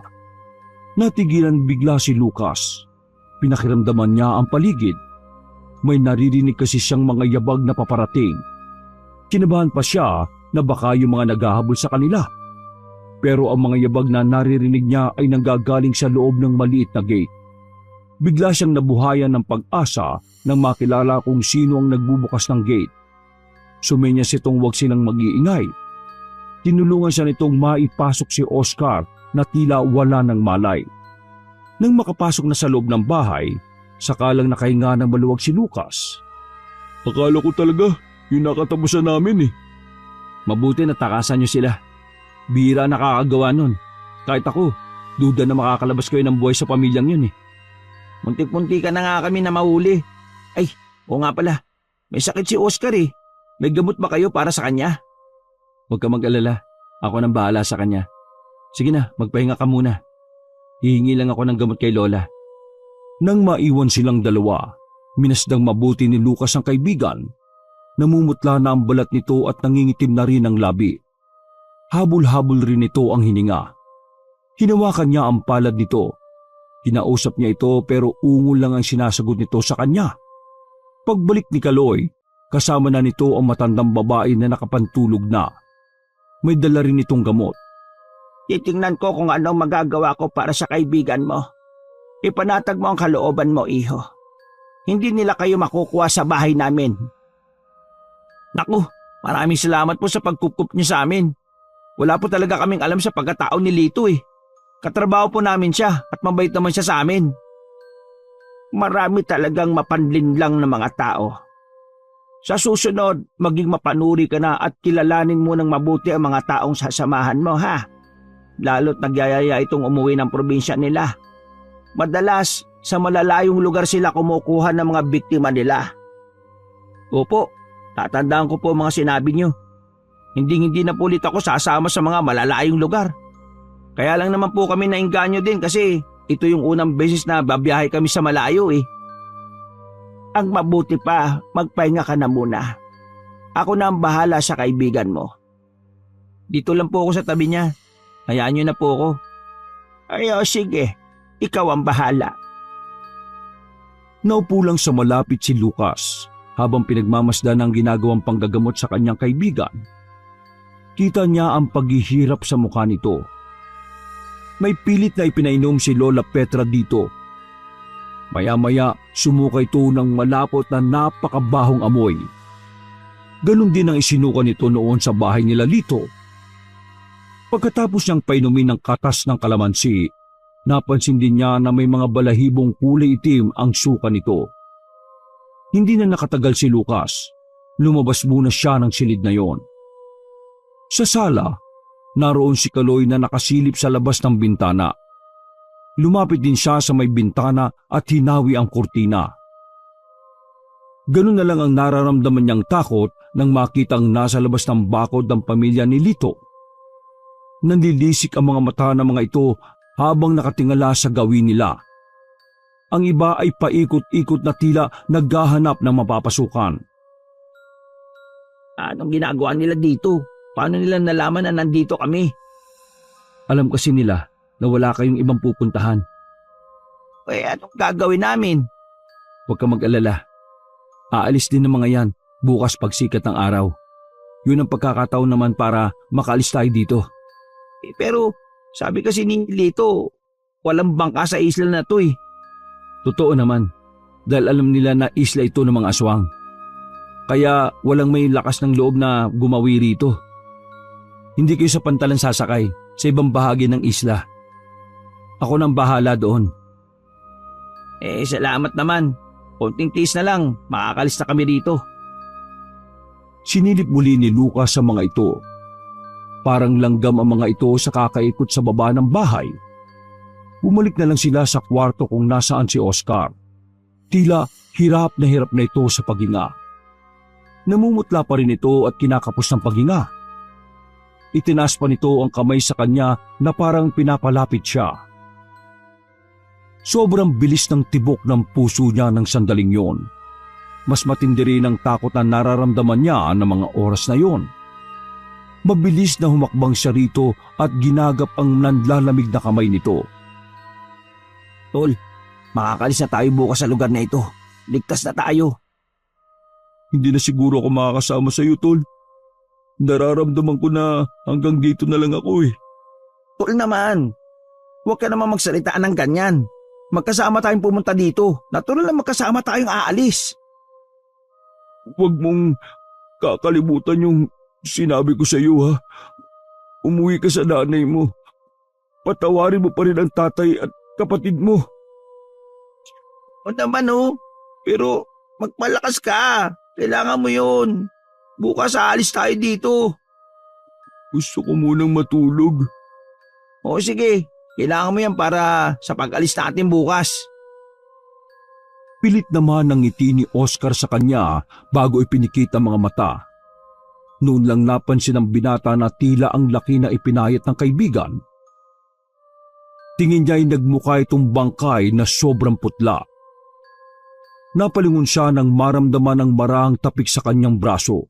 Natigilan bigla si Lucas. Pinakiramdaman niya ang paligid. May naririnig kasi siyang mga yabag na paparating. Kinabahan pa siya na baka yung mga naghahabol sa kanila. Pero ang mga yabag na naririnig niya ay nanggagaling sa loob ng maliit na gate. Bigla siyang nabuhayan ng pag-asa nang makilala kung sino ang nagbubukas ng gate. Sumenyas itong huwag silang mag-iingay. Tinulungan siya nitong maipasok si Oscar na tila wala ng malay. Nang makapasok na sa loob ng bahay, sakalang nakahinga ng maluwag si Lucas. Akala ko talaga yung nakatapusan namin eh. Mabuti na takasan niyo sila. Bihira nakakagawa nun. Kahit ako, duda na makakalabas kayo ng buhay sa pamilyang yun eh. Muntik-munti ka na nga kami na mahuli. Ay, oo nga pala. May sakit si Oscar eh. May gamot ba kayo para sa kanya? Huwag ka mag-alala. Ako nang bahala sa kanya. Sige na, magpahinga ka muna. Hihingi lang ako ng gamot kay Lola. Nang maiwan silang dalawa, minasdang mabuti ni Lucas ang kaibigan. Namumutla na ang balat nito at nangingitim na rin ang labi. Habol-habol rin ito ang hininga. Hinawakan niya ang palad nito. Kinausap niya ito pero ungol lang ang sinasagot nito sa kanya. Pagbalik ni Kaloy, kasama na nito ang matandang babae na nakapantulog na. May dala rin itong gamot. Titingnan ko kung anong magagawa ko para sa kaibigan mo. Ipanatag mo ang kalooban mo, iho. Hindi nila kayo makukuha sa bahay namin. Naku, maraming salamat po sa pagkukup niyo sa amin. Wala po talaga kaming alam sa pagkatao ni Lito eh. Katrabaho po namin siya at mabait naman siya sa amin. Marami talagang mapanlinlang na mga tao. Sa susunod, maging mapanuri ka na at kilalanin mo ng mabuti ang mga taong sasamahan mo, ha? Lalo't nagyayaya itong umuwi ng probinsya nila. Madalas, sa malalayong lugar sila kumukuha ng mga biktima nila. Opo, tatandaan ko po mga sinabi niyo. Hindi na po ulit ako sasama sa mga malalayong lugar. Kaya lang naman po kami nainganyo din kasi ito yung unang beses na babiyahe kami sa malayo eh. Ang mabuti pa, magpahinga ka na muna. Ako na ang bahala sa kaibigan mo. Dito lang po ako sa tabi niya. Hayaan niyo na po ako. Ay, sige. Ikaw ang bahala. Naupo lang sa malapit si Lucas habang pinagmamasdan ang ginagawang panggagamot sa kanyang kaibigan. Kita niya ang paghihirap sa mukha nito. May pilit na ipinainom si Lola Petra dito. Maya-maya sumuka ito ng malapot na napakabahong amoy. Ganon din ang isinuka nito noon sa bahay nila Lito. Pagkatapos niyang painumin ng katas ng kalamansi, napansin din niya na may mga balahibong kulay itim ang suka nito. Hindi na nakatagal si Lucas. Lumabas muna siya ng silid na yon. Sa sala, naroon si Kaloy na nakasilip sa labas ng bintana. Lumapit din siya sa may bintana at hinawi ang kurtina. Ganun na lang ang nararamdaman niyang takot nang makitang nasa labas ng bakod ng pamilya ni Lito. Nanlilisik ang mga mata ng mga ito habang nakatingala sa gawin nila. Ang iba ay paikot-ikot na tila naghahanap ng mapapasukan. Anong ginagawa nila dito? Paano nila nalaman na nandito kami? Alam kasi nila na wala kayong ibang pupuntahan. Anong gagawin namin? Huwag kang mag-alala. Aalis din ng mga yan bukas pagsikat ng araw. Yun ang pagkakataon naman para makaalis tayo dito. Pero sabi kasi ni Lito, walang bangka sa isla na to eh. Totoo naman, dahil alam nila na isla ito ng mga aswang. Kaya walang may lakas ng loob na gumawi rito. Hindi kayo sa pantalan sasakay sa ibang bahagi ng isla. Ako nang bahala doon. Salamat naman. Konting tiis na lang, makakalis na kami rito. Sinilip muli ni Lucas sa mga ito. Parang langgam ang mga ito sa kakaikot sa baba ng bahay. Bumalik na lang sila sa kwarto kung nasaan si Oscar. Tila hirap na ito sa paghinga. Namumutla pa rin ito at kinakapos ng paghinga. Itinaas pa nito ang kamay sa kanya na parang pinapalapit siya. Sobrang bilis ng tibok ng puso niya ng sandaling yon. Mas matindi rin ang takot na nararamdaman niya ng mga oras na yon. Mabilis na humakbang siya rito at ginagap ang nanlalamig na kamay nito. Tol, makakalis na tayo bukas sa lugar na ito. Ligtas na tayo. Hindi na siguro ako makakasama sa iyo, Tol. Nararamdaman ko na hanggang dito na lang ako eh. Tol naman, huwag ka naman magsalitaan ng ganyan. Magkasama tayong pumunta dito. Natural na magkasama tayong aalis. Huwag mong kakalimutan yung sinabi ko sa iyo, ha. Umuwi ka sa nanay mo. Patawarin mo pa rin ang tatay at kapatid mo. O naman pero magpalakas ka. Kailangan mo yun. Bukas aalis tayo dito. Gusto ko munang matulog. O sige, kailangan mo yan para sa pag-alis natin bukas. Pilit naman ang ngiti ni Oscar sa kanya bago ipinikit ang mga mata. Noon lang napansin ng binata na tila ang laki na ipinayat ng kaibigan. Tingin niya ay nagmukha itong bangkay na sobrang putla. Napalingon siya nang maramdaman ng marahang tapik sa kanyang braso.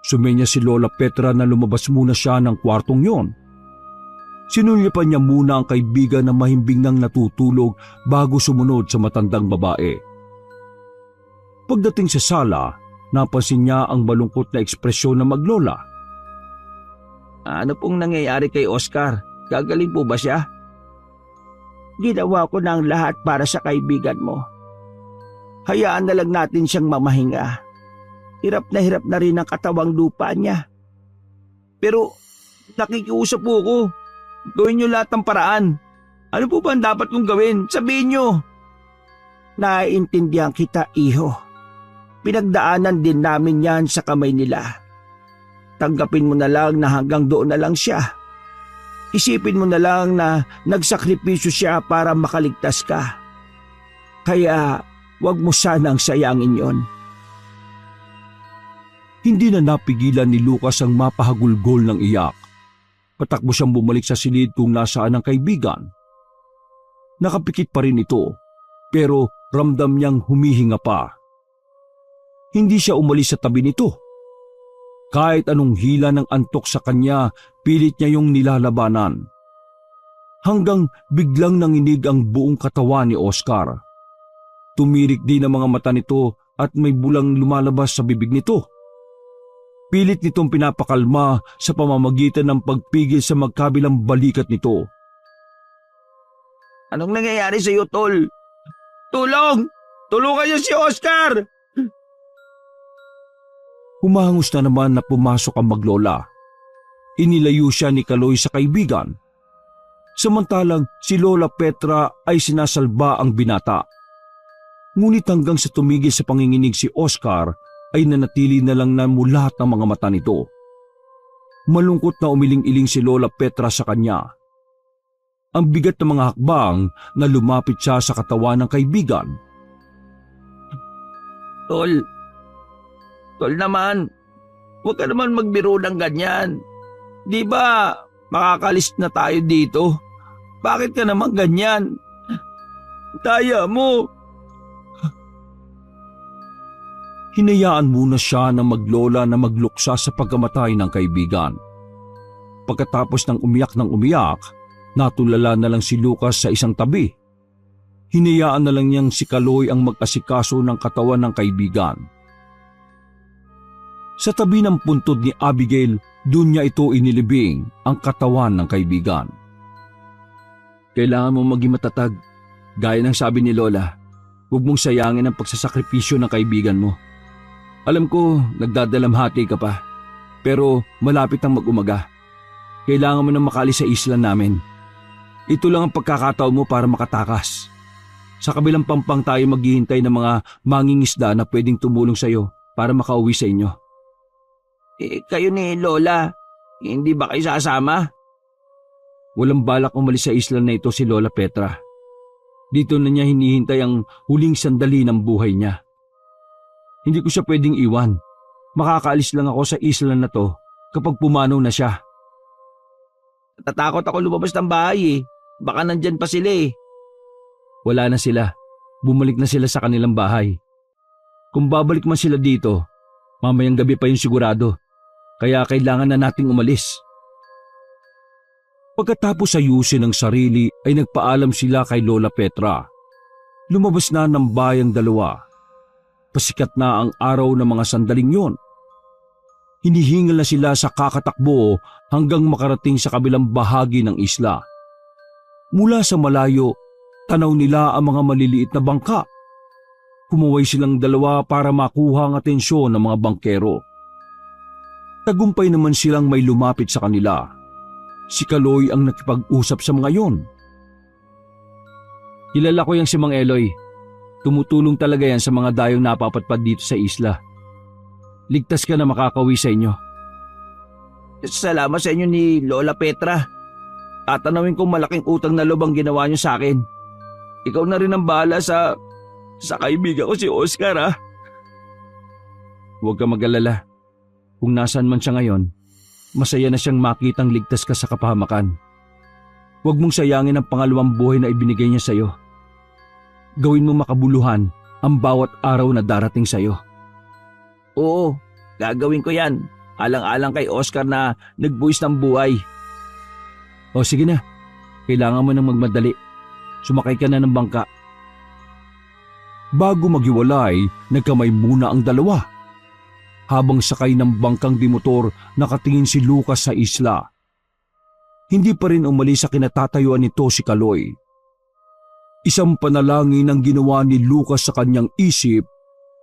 Sumenya si Lola Petra na lumabas muna siya ng kwartong yon. Sinulyapan niya muna ang kaibigan na mahimbing nang natutulog bago sumunod sa matandang babae. Pagdating sa sala, napansin niya ang malungkot na ekspresyon ng maglola. Ano pong nangyayari kay Oscar? Gagaling po ba siya? Ginawa ko na ang lahat para sa kaibigan mo. Hayaan na lang natin siyang mamahinga. Hirap na rin ang katawang lupa niya. Pero nakikiusap po ko. Gawin niyo lahat ng paraan. Ano po ba ang dapat kong gawin? Sabihin niyo. Naiintindihan kita, iho. Pinagdaanan din namin yan sa kamay nila. Tanggapin mo na lang na hanggang doon na lang siya. Isipin mo na lang na nagsakripisyo siya para makaligtas ka. Kaya wag mo sanang sayangin yon. Hindi na napigilan ni Lucas ang mapahagulgol ng iyak. Patakbo siyang bumalik sa silid kung nasaan ang kaibigan. Nakapikit pa rin ito, pero ramdam niyang humihinga pa. Hindi siya umalis sa tabi nito. Kahit anong hila ng antok sa kanya, pilit niya yung nilalabanan. Hanggang biglang nanginig ang buong katawan ni Oscar. Tumirik din ang mga mata nito at may bulang lumalabas sa bibig nito. Pilit nitong pinapakalma sa pamamagitan ng pagpigil sa magkabilang balikat nito. Anong nangyayari sa iyo, Tol? Tulong! Tulungan niyo si Oscar! Humahangos na naman na pumasok ang maglola. Inilayo siya ni Kaloy sa kaibigan. Samantalang si Lola Petra ay sinasalba ang binata. Ngunit hanggang sa tumigil sa panginginig si Oscar ay nanatili na lang na mulat ang mga mata nito. Malungkot na umiling-iling si Lola Petra sa kanya. Ang bigat ng mga hakbang na lumapit siya sa katawan ng kaibigan. Tol naman, huwag ka naman magbiro ng ganyan. Di ba, makakalis na tayo dito. Bakit ka naman ganyan? Daya mo. Hinayaan muna siya ng maglola na magluksa sa pagkamatay ng kaibigan. Pagkatapos ng umiyak, natulala na lang si Lucas sa isang tabi. Hinayaan na lang niyang si Kaloy ang mag-asikaso ng katawan ng kaibigan. Sa tabi ng puntod ni Abigail, doon niya ito inilibing ang katawan ng kaibigan. Kailangan mo maging matatag. Gaya ng sabi ni Lola, huwag mong sayangin ang pagsasakripisyo ng kaibigan mo. Alam ko, nagdadalamhati ka pa, pero malapit ang mag-umaga. Kailangan mo nang makaalis sa isla namin. Ito lang ang pagkakataon mo para makatakas. Sa kabilang pampang tayo maghihintay ng mga mangingisda na pwedeng tumulong sa iyo para makauwi sa inyo. Kayo ni Lola, hindi ba kayo sasama? Walang balak umalis sa isla na ito si Lola Petra. Dito na niya hinihintay ang huling sandali ng buhay niya. Hindi ko siya pwedeng iwan. Makakaalis lang ako sa isla na to kapag pumanaw na siya. Natatakot ako lumabas ng bahay eh. Baka nandyan pa sila eh. Wala na sila. Bumalik na sila sa kanilang bahay. Kung babalik man sila dito, mamayang gabi pa yung sigurado. Kaya kailangan na nating umalis. Pagkatapos ayusin ang sarili ay nagpaalam sila kay Lola Petra. Lumabas na ng bayang dalawa. Pasikat na ang araw ng mga sandaling yon. Hinihingal na sila sa kakatakbo hanggang makarating sa kabilang bahagi ng isla. Mula sa malayo, tanaw nila ang mga maliliit na bangka. Kumuway silang dalawa para makuha ang atensyon ng mga bangkero. Tagumpay naman silang may lumapit sa kanila. Si Kaloy ang nakipag-usap sa mga yon. Kilala ko yung si Mang Eloy. Tumutulong talaga yan sa mga dayong napapatpad dito sa isla. Ligtas ka na makakauwi sa inyo. Salamat sa inyo ni Lola Petra. Tatanawin kong malaking utang na loob ang ginawa niyo sa akin. Ikaw na rin ang bahala sa kaibigan ko si Oscar ha. Huwag ka mag-alala. Kung nasaan man siya ngayon, masaya na siyang makitang ligtas ka sa kapahamakan. Huwag mong sayangin ang pangalawang buhay na ibinigay niya sa iyo. Gawin mo makabuluhan ang bawat araw na darating sa iyo. Oo, gagawin ko yan. Alang-alang kay Oscar na nagbuwis ng buhay. O sige na, kailangan mo nang magmadali. Sumakay ka na ng bangka. Bago maghiwalay, nagkamay muna ang dalawa. Habang sakay ng bangkang dimotor, nakatingin si Lucas sa isla. Hindi pa rin umalis sa kinatatayuan nito si Kaloy. Isang panalangin ang ginawa ni Lucas sa kanyang isip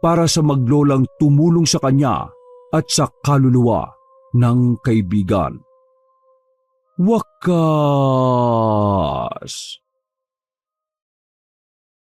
para sa maglolang tumulong sa kanya at sa kaluluwa ng kaibigan. Wakas!